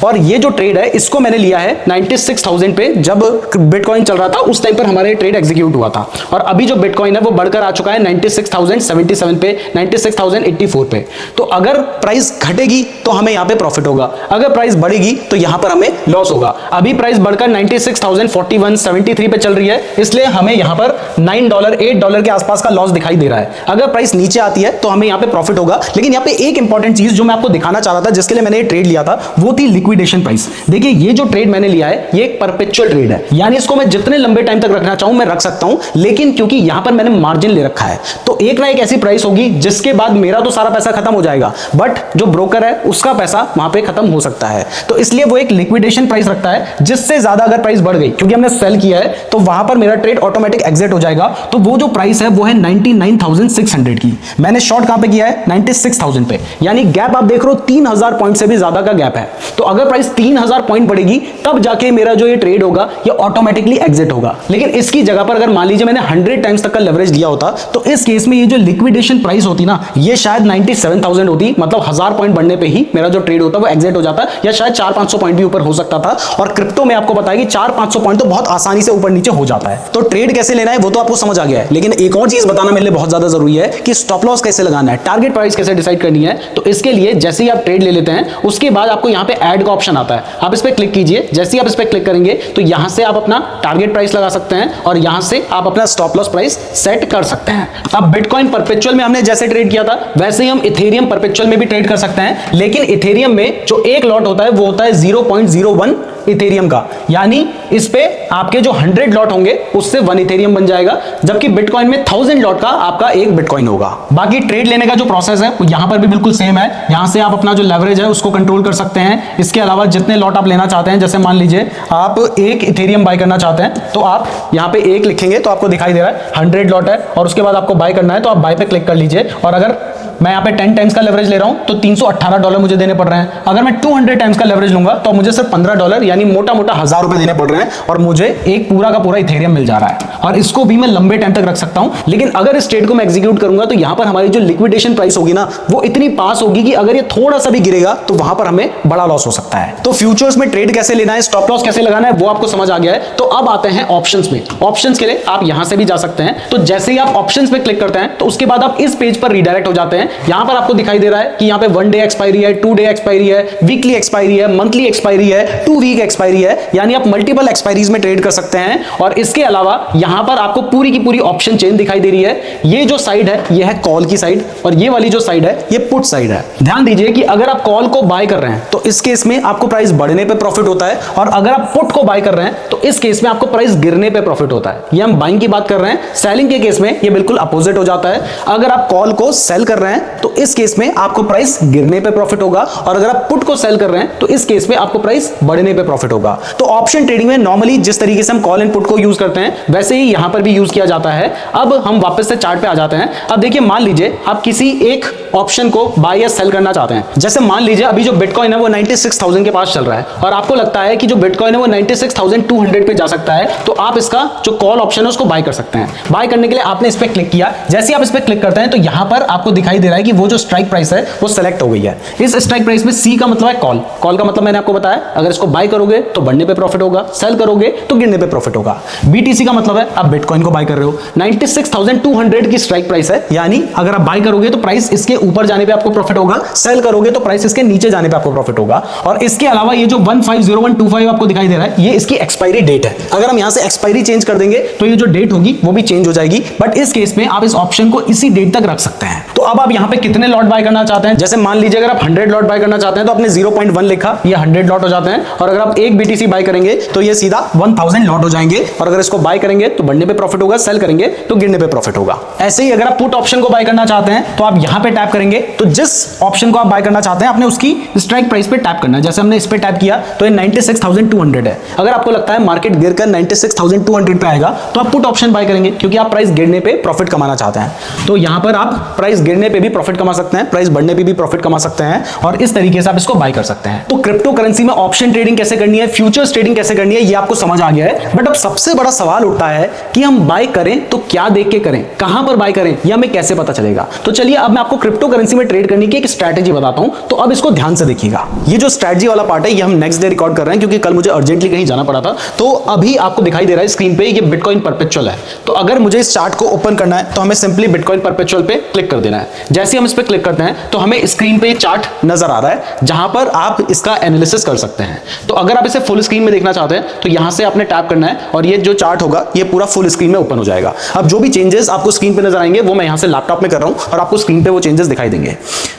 और ये जो ट्रेड है इसको मैंने लिया है 96,000 पे। जब बिटकॉइन चल रहा था उस टाइम पर हमारे ट्रेड एग्जीक्यूट हुआ था, और अभी जो बिटकॉइन है वो बढ़कर आ चुका है 96,077 पे, 96,084 पे। तो अगर प्राइस घटेगी तो हमें यहां पे प्रॉफिट होगा, अगर प्राइस बढ़ेगी तो यहां पर हमें लॉस होगा। अभी प्राइस बढ़कर 96,041.73 पे चल रही है, इसलिए हमें यहां पर $9 $8 के आसपास का लॉस दिखाई दे रहा है। अगर प्राइस नीचे आती है तो हमें यहां पे प्रॉफिट होगा। लेकिन यहां पे एक इंपॉर्टेंट चीज जो मैं आपको दिखाना चाह रहा था, जिसके लिए मैंने ये ट्रेड लिया था, वो थी लिक्विडेशन प्राइस। देखिए ये जो ट्रेड मैंने लिया है ये एक परपेचुअल ट्रेड है, यानी इसको मैं जितने लंबे टाइम तक रखना चाहूं मैं रख सकता हूं। लेकिन क्योंकि यहां पर मैंने मार्जिन ले रखा है तो एक ना एक ऐसी प्राइस होगी जिसके बाद मेरा तो सारा पैसा खत्म हो जाएगा, बट जो ब्रोकर है उसका पैसा वहां पे खत्म हो सकता है। तो इसलिए वो एक लिक्विडेशन प्राइस रखता है, जिससे ज्यादा अगर प्राइस बढ़ गई, क्योंकि हमने सेल किया है, तो वहां पर मेरा ट्रेड ऑटोमेटिक एग्जिट हो जाएगा। तो वो जो प्राइस है वो है 99,600 की। मैंने शॉर्ट कहां पे किया है? 96,000 पे, यानी गैप आप देख रहे हो 3,000 पॉइंट से भी ज्यादा का गैप है। तो अगर प्राइस 3,000 पॉइंट बढ़ेगी तब जाके मेरा जो ये ट्रेड होगा ये ऑटोमेटिकली एग्जिट होगा। लेकिन इसकी जगह पर अगर मान लीजिए मैंने 100 टाइम्स तक का लेवरेज लिया होता तो इस केस में ये जो लिक्विडेशन प्राइस होती ना, ये शायद 97,000 होती, मतलब 1000 पॉइंट बढ़ने पे ही मेरा जो ट्रेड होता वो एग्जिट हो जाता, या शायद 400-500 पॉइंट भी ऊपर हो सकता था। और क्रिप्टो में आपको बताया कि 400-500 पॉइंट तो बहुत आसानी से ऊपर नीचे हो जाता है। तो ट्रेड कैसे लेना है वो तो आपको समझ आ गया है, लेकिन एक और चीज बताना मेरे लिए बहुत ज्यादा जरूरी है कि स्टॉप लॉस कैसे लगाना है, टारगेट प्राइस कैसे डिसाइड करनी है। तो इसके लिए जैसे ही आप ट्रेड ले लेते हैं उसके बाद आपको यहाँ पे ऐड का ऑप्शन आता है, आप इस पर क्लिक कीजिए। जैसे ही आप इस पर क्लिक करेंगे तो यहां से आप अपना टारगेट प्राइस लगा सकते हैं और यहां से आप अपना स्टॉप लॉस प्राइस सेट कर सकते हैं। अब बिटकॉइन परपेचुअल में हमने जैसे ट्रेड किया था वैसे ही हम इथेरियम परपेचुअल में भी ट्रेड कर सकते हैं, लेकिन इथेरियम में जो एक लॉट होता है वो होता है 0.01 इथेरियम का, यानी इस पे आपके जो 100 लॉट होंगे उससे 1 इथेरियम बन जाएगा, जबकि बिटकॉइन में 1000 लॉट का आपका एक बिटकॉइन होगा। बाकी ट्रेड लेने का जो प्रोसेस है वो यहां पर भी बिल्कुल सेम है। यहां से आप अपना जो लेवरेज है उसको कंट्रोल कर सकते हैं। इसके अलावा जितने लॉट आप लेना चाहते हैं, जैसे मान लीजिए आप 1 इथेरियम बाय करना चाहते हैं तो आप यहां पे 1 लिखेंगे तो आपको दिखाई दे रहा है 100 लॉट है, और उसके बाद आपको बाय करना है तो आप बाय पे क्लिक कर लीजिए। और अगर मैं यहाँ पे 10 टाइम्स का लेवरेज ले रहा हूं तो $318 मुझे देने पड़ रहे हैं। अगर मैं 200 टाइम्स का लेवरेज लूंगा तो मुझे सिर्फ $15 यानी मोटा मोटा 1000 रुपए देने पड़ रहे हैं, और मुझे एक पूरा का पूरा इथेरियम मिल जा रहा है। और इसको भी मैं लंबे टाइम तक रख सकता हूं। लेकिन अगर इस ट्रेड को मैं एग्जीक्यूट करूंगा तो यहां पर हमारी जो लिक्विडेशन प्राइस होगी ना वो इतनी पास होगी कि अगर ये थोड़ा सा भी गिरेगा तो वहां पर हमें बड़ा लॉस हो सकता है। तो फ्यूचर्स में ट्रेड कैसे लेना है, स्टॉप लॉस कैसे लगाना है वो आपको समझ आ गया है। तो अब आते हैं ऑप्शंस में। ऑप्शंस के लिए आप यहां से भी जा सकते हैं। तो जैसे ही आप ऑप्शंस पे क्लिक करते हैं तो उसके बाद आप इस पेज पर रीडायरेक्ट हो जाते हैं। यहां पर आपको दिखाई दे रहा है कि यहां पे 1 डे एक्सपायरी है, 2 डे एक्सपायरी है, वीकली एक्सपायरी है, मंथली एक्सपायरी है, 2 वीक एक्सपायरी है, यानी आप मल्टीपल एक्सपायरीज में ट्रेड कर सकते हैं। और इसके अलावा यहां पर आपको पूरी की पूरी ऑप्शन चेन दिखाई दे रही है। ये जो साइड है ये है कॉल की साइड, और ये वाली जो साइड है ये पुट साइड है। ध्यान दीजिए कि अगर आप कॉल को बाय कर रहे हैं तो इस केस में आपको प्राइस बढ़ने पे प्रॉफिट होता है, और अगर आप पुट को बाय कर रहे हैं तो इस केस में आपको प्राइस गिरने पे प्रॉफिट होता है। ये हम बाइंग की बात कर रहे हैं। सेलिंग के केस में ये बिल्कुल अपोजिट हो जाता है। अगर आप कॉल को सेल कर रहे हैं तो इस केस में आपको प्राइस गिरने पे प्रॉफिट होगा, और अगर आप पुट को सेल कर रहे हैं तो इस केस में आपको प्राइस बढ़ने पे प्रॉफिट होगा। तो ऑप्शन ट्रेडिंग में नॉर्मली जिस तरीके से हम कॉल एंड पुट को यूज करते हैं वैसे ही यहां पर भी यूज किया जाता है। अब हम वापस से चार्ट पे आ जाते हैं। अब देखिए, मान लीजिए आप किसी एक ऑप्शन को बाय या सेल करना चाहते हैं। जैसे मान लीजिए अभी जो बिटकॉइन है वो 96,000 के पास चल रहा है, और आपको लगता है कि जो बिटकॉइन है वो 96,200 पे जा सकता है, तो आप इसका जो कॉल ऑप्शन है उसको बाय कर सकते हैं। बाय करने के लिए आपने इस पे क्लिक किया। जैसे आप इस पे क्लिक करते हैं तो यहां पर आपको दिखाई दे रहा है कि वो जो स्ट्राइक प्राइस है वो सेलेक्ट हो गई है। इस स्ट्राइक प्राइस में सी का मतलब है कॉल, कॉल का मतलब मैंने आपको बताया, अगर इसको बाय करोगे तो बढ़ने पे प्रॉफिट होगा, सेल करोगे तो गिरने पे प्रॉफिट होगा। बीटीसी का मतलब है आप बिटकॉइन को बाय कर रहे हो, 96,200 की स्ट्राइक प्राइस है, यानी अगर आप बाय करोगे तो प्राइस इसके ऊपर जाने पे आपको प्रॉफिट होगा, सेल करोगे तो प्राइस इसके नीचे जाने पे आपको प्रॉफिट होगा। और इसके अलावा ये जो 150125 आपको दिखाई दे रहा है, ये इसकी एक्सपायरी डेट है। अगर हम यहां से एक्सपायरी चेंज कर देंगे तो ये जो डेट होगी वो भी चेंज हो जाएगी, बट इस केस में आप इस ऑप्शन को इसी डेट तक रख सकते हैं। तो अब आप यहां पे कितने लॉट बाय करना चाहते हैं, जैसे मान लीजिए अगर आप 100 लॉट बाय करना चाहते हैं तो आपने 0.1 लिखा, ये 100 लॉट हो जाते हैं। और अगर आप एक बीटीसी बाय करेंगे तो ये सीधा 1000 लॉट हो जाएंगे। और अगर इसको बाय करेंगे तो बढ़ने पे प्रॉफिट होगा, सेल करेंगे तो गिरने पे प्रॉफिट होगा। ऐसे ही अगर आप पुट ऑप्शन को बाय करना चाहते हैं तो आप यहां पे टैप करेंगे, तो जिस ऑप्शन को आप बाय करना चाहते हैं आपने उसकी स्ट्राइक प्राइस पे टैप करना है। जैसे हमने इस पे टैप किया तो ये 96,200 है। अगर आपको लगता है मार्केट गिरकर 96,200 पे आएगा तो आप पुट ऑप्शन बाय करेंगे, क्योंकि आप प्राइस गिरने पे प्रॉफिट कमाना चाहते हैं। तो यहां पर आप प्राइस गिरने पे भी प्रॉफिट कमा सकते हैं, प्राइस बढ़ने पे भी प्रॉफिट कमा सकते हैं, और इस तरीके से आप इसको बाय कर सकते हैं। तो क्रिप्टो करेंसी में ऑप्शन ट्रेडिंग कैसे करनी है, फ्यूचर्स ट्रेडिंग कैसे करनी है, ये आपको समझ आ गया है। बट अब सबसे बड़ा सवाल उठता है कि हम बाय करें तो क्या देख के करें, कहां पर बाय करें, यह हमें कैसे पता चलेगा। तो चलिए अब मैं आपको क्रिप्टो करेंसी में ट्रेड करने की एक स्ट्रैटेजी बताता हूं, तो अब इसको ध्यान से देखिएगा। ये जो स्ट्रैटेजी वाला पार्ट है ये हम नेक्स्ट डे रिकॉर्ड कर रहे हैं, क्योंकि कल मुझे अर्जेंटली कहीं जाना पड़ा था। तो अभी आपको दिखाई दे रहा है स्क्रीन पे ये बिटकॉइन परपेचुअल है। तो अगर मुझे इस चार्ट को ओपन करना है तो हमें सिंपली बिटकॉइन परपेचुअल पे क्लिक कर देना है। जैसे हम इस पे क्लिक करते हैं तो हमें स्क्रीन पे ये चार्ट नजर आ रहा है, जहां पर आप इसका एनालिसिस कर सकते हैं। तो अगर आप इसे फुल स्क्रीन में देखना चाहते हैं तो यहां से आपने टैप करना है और ये जो चार्ट होगा ये पूरा फुल स्क्रीन में ओपन हो जाएगा। अब जो भी चेंजेस आपको स्क्रीन पे नजर आएंगे वो मैं यहां से लैपटॉप में कर रहा हूं और आपको स्क्रीन पे वो चेंजेस दिखाई देंगे।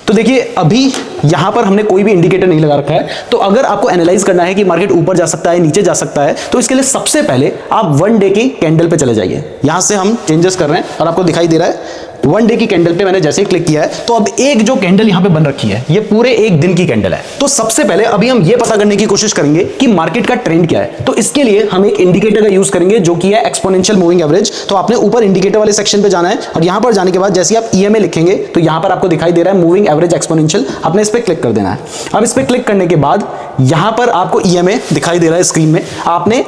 तो देखिए अभी यहां पर हमने कोई भी इंडिकेटर नहीं लगा रखा है। तो अगर आपको एनालाइज करना है कि मार्केट ऊपर जा सकता है, नीचे जा सकता है, तो इसके लिए सबसे पहले आप 1 डे की कैंडल पे चले जाइए। यहां से हम चेंजेस कर रहे हैं और आपको दिखाई दे रहा है 1 डे की कैंडल पे मैंने जैसे ही क्लिक किया है तो अब एक जो कैंडल यहां पे बन रखी है ये पूरे एक दिन की कैंडल है। तो सबसे पहले अभी हम ये पता करने की कोशिश करेंगे कि मार्केट का ट्रेंड क्या है। तो इसके लिए हम एक इंडिकेटर का यूज करेंगे जो कि है एक्सपोनेंशियल मूविंग एवरेज। तो आपने ऊपर इंडिकेटर वाले सेक्शन पे जाना है और यहां पर जाने के बाद जैसे आप ईएमए लिखेंगे तो यहां पर आपको दिखाई दे रहा है मूविंग एवरेज एक्सपोनेंशियल, आपने इस पे क्लिक कर देना है। अब इस पे क्लिक करने के बाद यहां पर आपको ईएमए दिखाई दे रहा है स्क्रीन में, आपने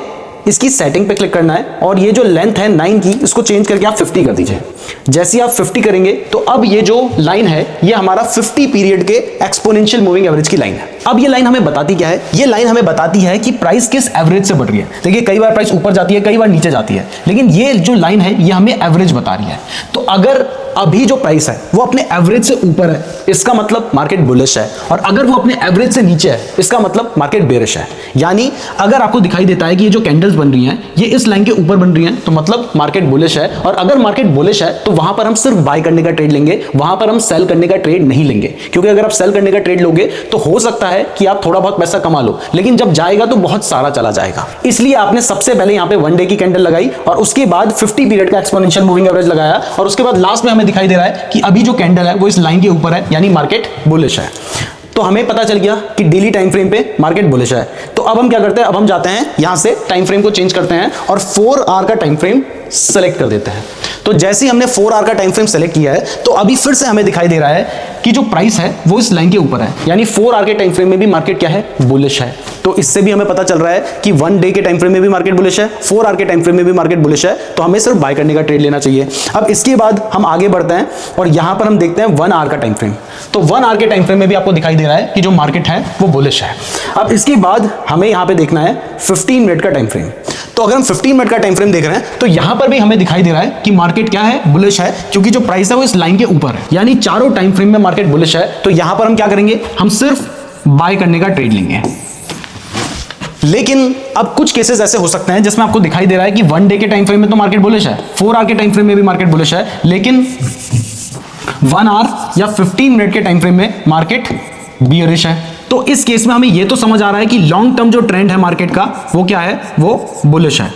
इसकी सेटिंग पे क्लिक करना है और ये जो लेंथ है 9 की इसको चेंज करके आप 50 कर दीजिए। जैसे आप 50 करेंगे तो अब ये जो लाइन है ये हमारा 50 पीरियड के एक्सपोनेंशियल मूविंग एवरेज की लाइन है। अब ये लाइन हमें बताती क्या है, ये लाइन हमें बताती है कि प्राइस किस एवरेज से बढ़ रही है। देखिए कई बार प्राइस ऊपर जाती है, कई बार नीचे जाती है, लेकिन ये जो लाइन है ये हमें एवरेज बता रही है। तो अगर अभी जो प्राइस है वो अपने एवरेज से ऊपर है इसका मतलब मार्केट बुलिश है, और अगर वो अपने एवरेज से नीचे है इसका मतलब मार्केट बेरिश है। यानी अगर आपको दिखाई देता है कि ये जो कैंडल्स बन रही हैं ये इस लाइन के ऊपर बन रही हैं तो मतलब मार्केट बुलिश है, और अगर मार्केट बुलिश है तो वहां पर हम सिर्फ बाय करने का ट्रेड लेंगे, वहां पर हम सेल करने का ट्रेड नहीं लेंगे। क्योंकि अगर आप सेल करने का ट्रेड लोगे तो हो सकता है कि आप थोड़ा बहुत पैसा कमा लो, लेकिन जब जाएगा तो बहुत सारा चला जाएगा। इसलिए आपने सबसे पहले यहां पे 1 डे की कैंडल लगाई और उसके बाद 50 पीरियड का एक्सपोनेंशियल मूविंग एवरेज लगाया, और उसके बाद लास्ट में हमें दिखाई दे रहा है कि अभी जो कैंडल है वो इस लाइन के ऊपर है, यानी मार्केट बुलिश है। तो हमें पता चल गया कि डेली टाइम फ्रेम पे मार्केट बुलिश है। तो अब हम क्या करते हैं, अब हम जाते हैं यहां से टाइम फ्रेम को चेंज करते हैं और 4 आवर का टाइम फ्रेम सेलेक्ट कर देते हैं। तो जैसे ही हमने 4 आवर का टाइम फ्रेम सेलेक्ट किया है तो अभी फिर से हमें दिखाई दे रहा है कि जो प्राइस है वो इस लाइन के ऊपर है, यानी 4 आवर के टाइम फ्रेम में भी मार्केट क्या है, बुलिश है। तो इससे भी हमें पता चल रहा है कि 1 डे के टाइम फ्रेम में भी मार्केट बुलिश है, 4 आवर के टाइम फ्रेम में भी मार्केट बुलिश है। तो हमें सिर्फ बाय करने का ट्रेड लेना चाहिए। अब इसके बाद हम आगे बढ़ते हैं और यहां पर हम देखते हैं 1 आवर का टाइम फ्रेम। तो 1 आवर के टाइम फ्रेम में भी आपको दिखाई दे रहा है कि जो मार्केट है वो बुलिश है। अब इसके बाद हमें यहां पे देखना है 15 मिनट का टाइम फ्रेम। तो अगर हम 15 मिनट का टाइम फ्रेम देख रहे हैं तो यहां पर भी हमें दिखाई दे रहा है कि मार्केट क्या है, बुलिश है, क्योंकि जो प्राइस है वो इस लाइन के ऊपर है, यानी चारों टाइम फ्रेम में मार्केट बुलिश है। तो यहां पर हम क्या करेंगे, हम सिर्फ बाय करने का ट्रेड लेंगे। लेकिन अब कुछ केसेस ऐसे हो सकते हैं जिसमें आपको दिखाई दे रहा है कि 1 डे के टाइम फ्रेम में तो मार्केट बुलिश है, 4 आवर के टाइम फ्रेम में भी मार्केट बुलिश है, लेकिन 1 आवर या 15 मिनट के टाइम फ्रेम में मार्केट बियरिश है। तो इस केस में हमें यह तो समझ आ रहा है कि लॉन्ग टर्म जो ट्रेंड है मार्केट का वो क्या है, वो बुलिश है,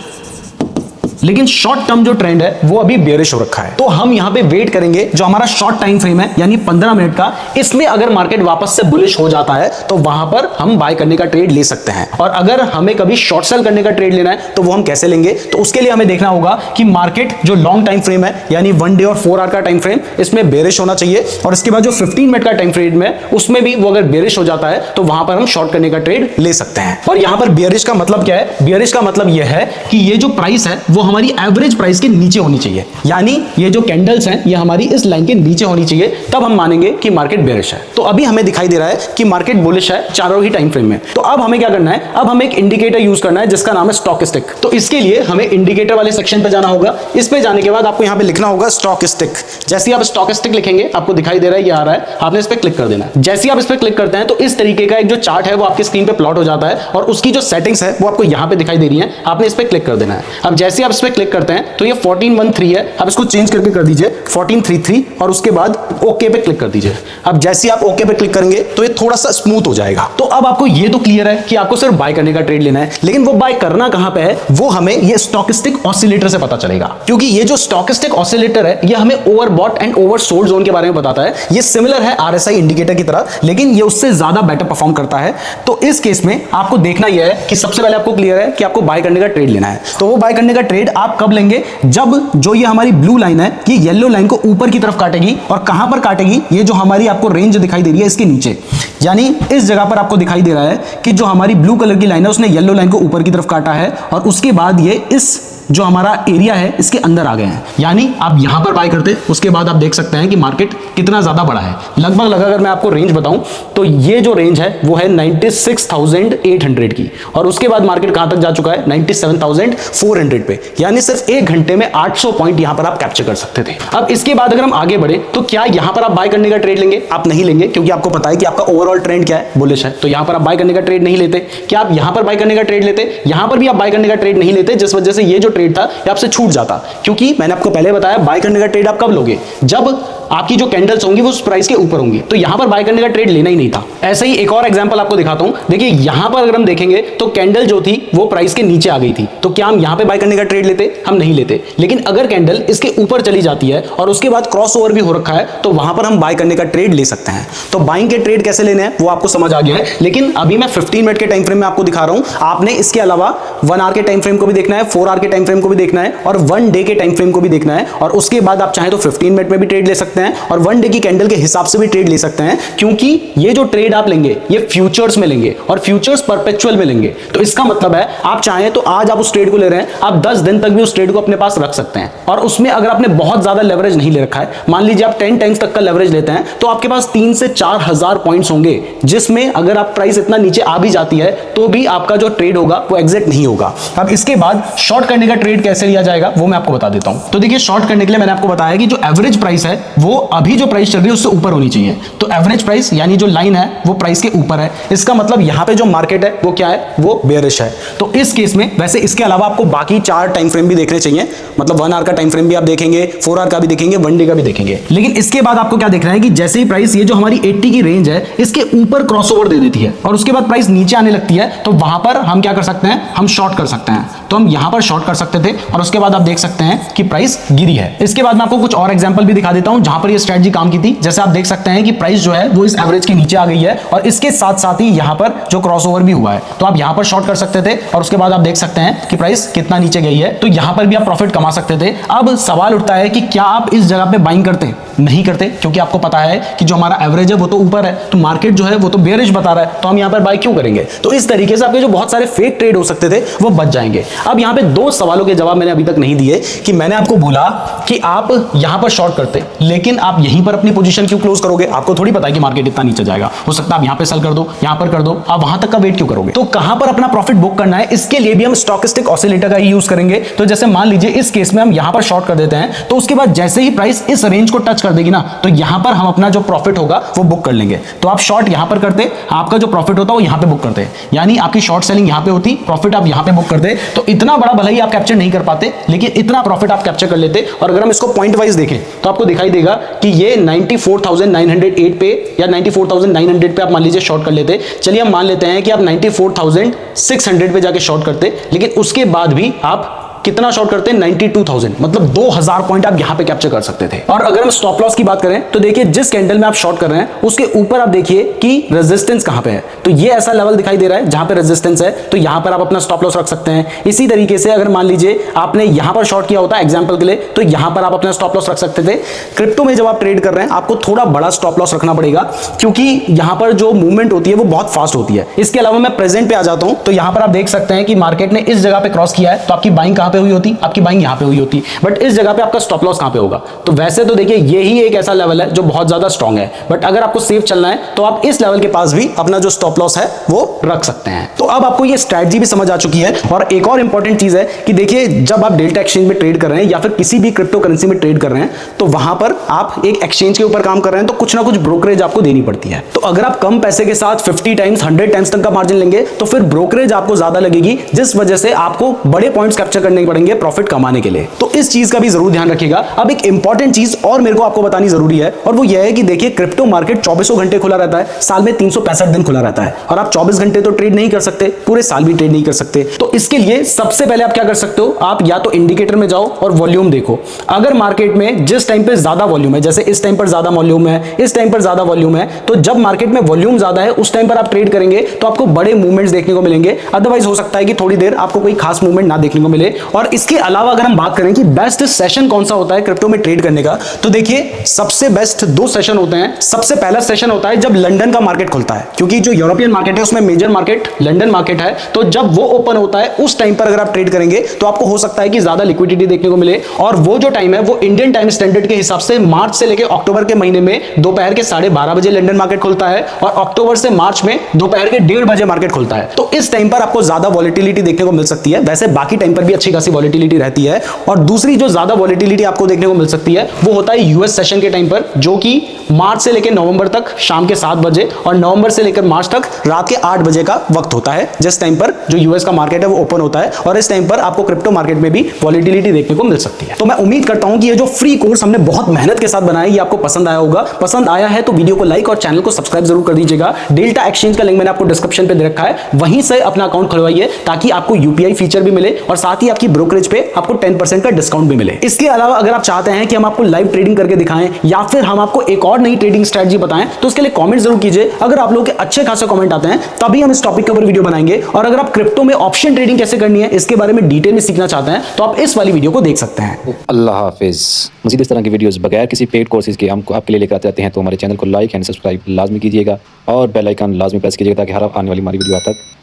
लेकिन शॉर्ट टर्म जो ट्रेंड है वो अभी बेयरिश हो रखा है। तो हम यहां पे वेट करेंगे, जो हमारा शॉर्ट टाइम फ्रेम है यानी 15 मिनट का, इसमें अगर मार्केट वापस से बुलिश हो जाता है तो वहां पर हम बाय करने का ट्रेड ले सकते हैं। और अगर हमें कभी शॉर्ट सेल करने का ट्रेड लेना है तो वो हम कैसे लेंगे, तो उसके लिए हमें देखना होगा कि मार्केट जो लॉन्ग टाइम फ्रेम है यानी 1 डे और 4 आवर का टाइम फ्रेम, इसमें बेयरिश होना चाहिए, और इसके बाद जो 15 मिनट का टाइम फ्रेम है उसमें भी वो अगर बेयरिश हो जाता है तो वहां पर हम शॉर्ट करने का ट्रेड ले सकते हैं। और यहां पर बेयरिश का मतलब क्या है, बेयरिश का मतलब यह है कि ये जो प्राइस है वो हमारी एवरेज प्राइस के नीचे होनी चाहिए, यानी ये जो कैंडल्स हैं ये हमारी इस लाइन के नीचे होनी चाहिए, तब हम मानेंगे कि मार्केट बेरिश है। तो अभी हमें दिखाई दे रहा है कि मार्केट बुलिश है चारों ही टाइम फ्रेम में। तो अब हमें क्या करना है, अब हमें एक इंडिकेटर यूज करना है जिसका नाम है स्टॉकिस्टिक। तो इसके लिए हमें इंडिकेटर वाले सेक्शन पे जाना होगा। इस पे जाने के बाद आपको यहाँ पे लिखना होगा स्टॉकिस्टिक। जैसे आप स्टॉकिस्टिक लिखेंगे आपको दिखाई दे रहा है, ये आ रहा है, आपने इस पे क्लिक कर देना है। जैसे आप इस पे क्लिक करते हैं तो इस तरीके का एक जो चार्ट है वो आपकी स्क्रीन पे प्लॉट हो जाता है और उसकी जो सेटिंग्स है वो आपको यहाँ पे दिखाई दे रही है। आपने इस पे क्लिक कर देना है। अब जैसे आप इस पे क्लिक करते हैं तो ये 1413 है, आप इसको चेंज करके कर दीजिए 1433 और उसके बाद ओके पे क्लिक कर दीजिए। अब जैसे आप ओके पे क्लिक करेंगे तो ये थोड़ा सा स्मूथ हो जाएगा। तो अब आपको ये तो क्लियर है कि आपको सिर्फ बाय करने का ट्रेड लेना है, लेकिन वो बाय करना कहां पे है वो हमें ये स्टॉकिस्टिक ऑसिलेटर से पता चलेगा। क्योंकि ये जो स्टॉकिस्टिक ऑसिलेटर है ये हमें ओवरबॉट एंड ओवरसोल्ड जोन के बारे में बताता है। ये सिमिलर है आरएसआई इंडिकेटर की तरह, लेकिन ये उससे ज्यादा बेटर परफॉर्म करता है। तो इस केस में आपको देखना यह है कि सबसे पहले आपको क्लियर है कि आपको बाय करने का ट्रेड लेना है। तो वो बाय करने का ट्रेड आप कब लेंगे, जब जो ये हमारी ब्लू लाइन है ये येलो लाइन को ऊपर की तरफ काटेगी। और कहां पर काटेगी, ये जो हमारी आपको रेंज दिखाई दे रही है इसके नीचे, यानी इस जगह पर आपको दिखाई दे रहा है कि जो हमारी ब्लू कलर की लाइन है उसने येलो लाइन को ऊपर की तरफ काटा है और उसके बाद ये इस जो हमारा एरिया है इसके अंदर आ गए हैं। यानी आप यहां पर बाय करते, उसके बाद आप देख सकते हैं कि मार्केट कितना ज्यादा बड़ा है। लगभग अगर मैं आपको रेंज बताऊं तो ये जो रेंज है वो है 96,800 की, और उसके बाद मार्केट कहां तक जा चुका है 97,400 पे। यानी सिर्फ एक घंटे में 800 पॉइंट यहां पर आप कैप्चर कर सकते थे। अब इसके बाद अगर हम आगे बढ़े तो क्या यहां पर आप बाय करने का ट्रेड लेंगे? आप नहीं लेंगे, क्योंकि आपको पता है कि आपका ओवरऑल ट्रेंड क्या है, बुलिश है। तो यहां पर आप बाय करने का ट्रेड नहीं लेते। क्या आप यहां पर बाय करने का ट्रेड लेते? यहां पर भी आप बाय करने का ट्रेड नहीं लेते, जिस वजह से ये जो ट्रेड था ये आपसे छूट जाता। क्योंकि मैंने आपको पहले बताया बाय करने का ट्रेड आप कब लोगे, जब आपकी जो कैंडल्स होंगी वो उस प्राइस के ऊपर होंगी। तो यहां पर बाय करने का ट्रेड लेना ही नहीं था। ऐसा ही एक और एग्जांपल आपको दिखाता हूं। देखिए यहां पर अगर हम देखेंगे तो कैंडल जो थी वो प्राइस के नीचे आ गई थी। तो क्या हम यहां पे बाय करने का ट्रेड लेते? हम नहीं लेते। लेकिन अगर कैंडल इसके ऊपर चली जाती है और उसके बाद क्रॉसओवर भी हो रखा है तो वहां पर हम बाय करने का ट्रेड ले सकते हैं। तो बाइंग के ट्रेड कैसे लेने हैं वो आपको समझ आ गया है। लेकिन अभी मैं 15 मिनट के टाइम फ्रेम में आपको दिखा रहा हूं। आपने इसके अलावा 1 आवर के टाइम फ्रेम को भी देखना है, 4 आवर के टाइम फ्रेम को भी देखना है और 1 डे के टाइम फ्रेम को भी देखना है। और उसके बाद आप चाहे तो 15 मिनट में भी ट्रेड ले सकते हैं और 1 डे की कैंडल के हिसाब से भी ट्रेड ले सकते हैं। क्योंकि ये जो ट्रेड आप लेंगे ये फ्यूचर्स में लेंगे और फ्यूचर्स परपेचुअल में लेंगे। तो इसका मतलब है आप चाहें तो आज आप उस ट्रेड को ले रहे हैं, आप 10 दिन तक भी उस ट्रेड को अपने पास रख सकते हैं। और उसमें अगर आपने बहुत ज्यादा लेवरेज नहीं ले रखा है, मान लीजिए आप 10 टाइम्स तक का लेवरेज लेते हैं, तो आपके पास 3 से 4,000 पॉइंट्स होंगे, जिसमें अगर आप प्राइस इतना नीचे आ भी जाती है तो भी आपका जो ट्रेड होगा वो एग्जिट नहीं होगा। अब इसके बाद शॉर्ट करने का ट्रेड कैसे लिया जाएगा वो मैं आपको बता देता हूं। तो देखिए शॉर्ट करने के लिए मैंने आपको बताया कि जो एवरेज प्राइस है वो अभी जो प्राइस चल रही है उससे ऊपर होनी चाहिए। तो एवरेज प्राइस यानी जो लाइन है वो प्राइस के ऊपर है। इसका मतलब यहां पे जो मार्केट है वो क्या है, वो बेयरिश है। तो इस केस में वैसे इसके अलावा आपको बाकी 4 टाइम फ्रेम भी देखने चाहिए, मतलब 1 आवर का टाइम फ्रेम भी आप देखेंगे, 4 आवर का भी देखेंगे, 1 डे का भी देखेंगे। लेकिन इसके बाद आपको क्या देखना है कि जैसे ही प्राइस ये जो हमारी 80 की रेंज है इसके ऊपर क्रॉसओवर दे देती है और उसके बाद प्राइस नीचे आने लगती है, तो वहां पर हम क्या कर सकते हैं, हम शॉर्ट कर सकते हैं। तो हम यहां पर शॉर्ट कर सकते थे और उसके बाद आप देख सकते हैं कि प्राइस गिरी है। इसके बाद मैं आपको कुछ और एग्जांपल भी दिखा देता हूं जहां पर ये स्ट्रेटजी काम की थी। जैसे आप देख सकते हैं कि प्राइस जो है वो इस एवरेज के नीचे आ गई है और इसके साथ साथ ही यहां पर जो क्रॉसओवर भी हुआ है, तो आप यहां पर शॉर्ट कर सकते थे और उसके बाद आप देख सकते हैं कि प्राइस कितना नीचे गई है। तो यहां पर भी आप प्रॉफिट कमा सकते थे। अब सवाल उठता है कि क्या आप इस जगह पे बाइंग करते? नहीं करते, क्योंकि आपको पता है कि जो हमारा एवरेज है वो तो ऊपर है, तो मार्केट जो है वो तो बेयरिश बता रहा है, तो हम यहां पर बाय क्यों करेंगे? तो इस तरीके से आपके जो बहुत सारे फेक ट्रेड हो सकते थे वो बच जाएंगे। अब यहां पे 2 सवालों के जवाब मैंने अभी तक नहीं दिए कि मैंने आपको बोला कि आप यहां पर शॉर्ट करते, लेकिन आप यहीं पर अपनी पोजीशन क्यों क्लोज करोगे? आपको थोड़ी पता है कि मार्केट इतना नीचे जाएगा, हो सकता है आप यहां पे सेल कर दो, यहां पर कर दो, आप वहां तक का वेट क्यों करोगे? तो कहां पर अपना प्रॉफिट बुक करना है, इसके लिए भी हम स्टॉकिस्टिक ऑसिलेटर का ही यूज करेंगे। तो जैसे मान लीजिए इस केस में हम यहां पर शॉर्ट कर देते हैं, तो उसके बाद जैसे ही प्राइस इस रेंज को टच कर देगी ना, तो यहां पर हम अपना जो प्रॉफिट होगा वो बुक कर लेंगे। तो आप शॉर्ट यहां पर करते, आपका जो प्रॉफिट होता है वो यहां पे बुक करते, यानी आपकी शॉर्ट सेलिंग यहां पे होती, प्रॉफिट आप यहां पे बुक करते। तो इतना बड़ा भले ही आप कैप्चर नहीं कर पाते, लेकिन इतना प्रॉफिट आप कैप्चर कर लेते। और अगर हम इसको पॉइंट वाइज देखें तो आपको दिखाई देगा कि ये 94,908 पे या 94,900 पे आप मान लीजिए शॉर्ट कर लेते। चलिए हम मान लेते हैं कि आप 94,600 पे जाके शॉर्ट करते, लेकिन उसके बाद भी आप कितना शॉर्ट करते हैं 92,000, मतलब 2,000 पॉइंट आप यहां पे कैप्चर कर सकते थे। और अगर हम स्टॉप लॉस की बात करें तो देखिए जिस कैंडल में आप शॉर्ट कर रहे हैं उसके ऊपर आप देखिए कि रेजिस्टेंस कहां पे है। तो ये ऐसा लेवल दिखाई दे रहा है जहां पे रेजिस्टेंस है, तो यहां पर आप अपना स्टॉप लॉस रख सकते हैं। इसी तरीके से अगर मान लीजिए आपने यहां पर शॉर्ट किया होता है एग्जांपल के लिए, तो यहां पर आप अपना स्टॉप लॉस रख सकते थे। क्रिप्टो में जब आप ट्रेड कर रहे हैं आपको थोड़ा बड़ा स्टॉप लॉस रखना पड़ेगा, क्योंकि यहां पर जो मूवमेंट होती है वो बहुत फास्ट होती है। इसके अलावा मैं प्रेजेंट पे आ जाता हूं, तो यहां पर आप देख सकते हैं कि मार्केट ने इस जगह पे क्रॉस किया है, तो आपकी बाइंग कहां पे हुई होती, आपकी बाइंग यहाँ पे हुई होती, बट इस जगह पे आपका स्टॉप लॉस कहाँ पे होगा? तो वैसे तो देखिए यही एक ऐसा लेवल है जो बहुत ज्यादा स्ट्रांग है, बट अगर आपको सेफ चलना है तो आप इस लेवल के पास भी अपना जो स्टॉप लॉस है वो रख सकते हैं। तो अब आपको ये स्ट्रैटेजी भी समझ आ चुकी है। और एक और इंपॉर्टेंट चीज है कि देखिए जब आप डेल्टा एक्सचेंज में ट्रेड कर रहे हैं या फिर किसी भी क्रिप्टो करेंसी में ट्रेड कर रहे हैं, तो वहां पर आप एक एक्सचेंज के ऊपर काम कर रहे हैं, तो कुछ ना कुछ ब्रोकरेज आपको देनी पड़ती है। तो अगर आप कम पैसे के साथ 50 टाइम्स 100 टाइम्स तक का मार्जिन लेंगे तो फिर ब्रोकरेज आपको ज्यादा लगेगी, जिस वजह से आपको बड़े पॉइंट्स कैप्चर करने पड़ेंगे प्रॉफिट कमाने के लिए। तो इस चीज का भी जरूर ध्यान रखिएगा। अब एक इंपॉर्टेंट चीज और मेरे को आपको बतानी जरूरी है, और वो यह है कि देखिए क्रिप्टो मार्केट 24 घंटे खुला रहता है, साल में 365 दिन खुला रहता है, और आप 24 घंटे तो ट्रेड नहीं कर सकते, पूरे साल भी ट्रेड नहीं कर सकते। तो इसके लिए सबसे पहले आप क्या कर सकते हो, आप या तो इंडिकेटर में जाओ और वॉल्यूम देखो। अगर मार्केट में जिस टाइम पे ज्यादा वॉल्यूम है, जैसे इस टाइम पर ज्यादा वॉल्यूम है, इस टाइम पर ज्यादा वॉल्यूम है, तो जब मार्केट में वॉल्यूम ज्यादा है उस टाइम पर आप ट्रेड करेंगे तो आपको बड़े मूवमेंट्स देखने को मिलेंगे। अदरवाइज हो सकता है कि थोड़ी देर आपको कोई खास मूवमेंट ना देखने को मिले। और इसके अलावा अगर हम बात करें कि बेस्ट सेशन कौन सा होता है क्रिप्टो में ट्रेड करने का, तो देखिए सबसे बेस्ट 2 सेशन होते हैं। सबसे पहला सेशन होता है जब लंदन का मार्केट खुलता है, क्योंकि जो यूरोपियन मार्केट है उसमें मेजर मार्केट लंदन मार्केट है, तो जब वो ओपन होता है उस टाइम पर अगर आप ट्रेड करेंगे तो आपको हो सकता है कि ज्यादा लिक्विडिटी देखने को मिले। और वो जो टाइम है वो इंडियन टाइम स्टैंडर्ड के हिसाब से मार्च से लेकर अक्टूबर के महीने में दोपहर के 12:30 बजे लंदन मार्केट खुलता है, और अक्टूबर से मार्च में दोपहर के 1:30 बजे मार्केट खुलता है। तो इस टाइम पर आपको ज्यादा वॉलेटिलिटी देखने को मिल सकती है। वैसे बाकी टाइम पर भी अच्छी खासी वॉलेटिलिटी रहती है। और दूसरी जो ज्यादा वॉलेटिलिटी आपको देखने को मिल सकती है वो होता है यूएस सेशन के टाइम पर, जो कि मार्च से लेकर नवंबर तक शाम के 7 बजे और नवंबर से लेकर मार्च तक रात के 8 बजे का वक्त होता है, जिस टाइम पर जो यूएस का मार्केट है वो ओपन होता है। और इस टाइम पर आपको क्रिप्टो मार्केट में भी वॉलेटिलिटी देखने को मिल सकती है। तो मैं उम्मीद करता हूं कि ये जो फ्री कोर्स हमने बहुत मेहनत के साथ बनाया ये आपको पसंद आया होगा। पसंद आया है तो वीडियो को लाइक और चैनल को सब्सक्राइब जरूर कर दीजिएगा। डेल्टा एक्सचेंज का लिंक मैंने आपको डिस्क्रिप्शन पे दे रखा है, वहीं से अपना अकाउंट खुलवाइए ताकि आपको यूपीआई फीचर भी मिले और साथ ही आपकी ब्रोकरेज पे आपको 10% का डिस्काउंट भी मिले। इसके अलावा अगर आप चाहते हैं कि हम आपको लाइव ट्रेडिंग करके दिखाएं या फिर हम आपको एक और नई ट्रेडिंग स्ट्रेटजी बताएं तो उसके लिए कमेंट जरूर कीजिए। अगर आप लोगों के अच्छे खासे कमेंट आते हैं तभी हम इस टॉपिक के ऊपर वीडियो बनाएंगे। और अगर आप क्रिप्टो में ऑप्शन ट्रेडिंग कैसे करनी है इसके बारे में डिटेल में सीखना चाहते हैं तो आप इस वाली वीडियो को देख सकते हैं। अल्लाह हाफिज। मज़ीद इस तरह की वीडियोस बगैर किसी पेड कोर्सेज के हम आपके लिए लेकर आते रहते हैं, तो हमारे चैनल को लाइक एंड सब्सक्राइब लाजमी कीजिएगा और बेल आइकन लाजमी प्रेस कीजिएगा ताकि हर आने वाली हमारी वीडियो आप तक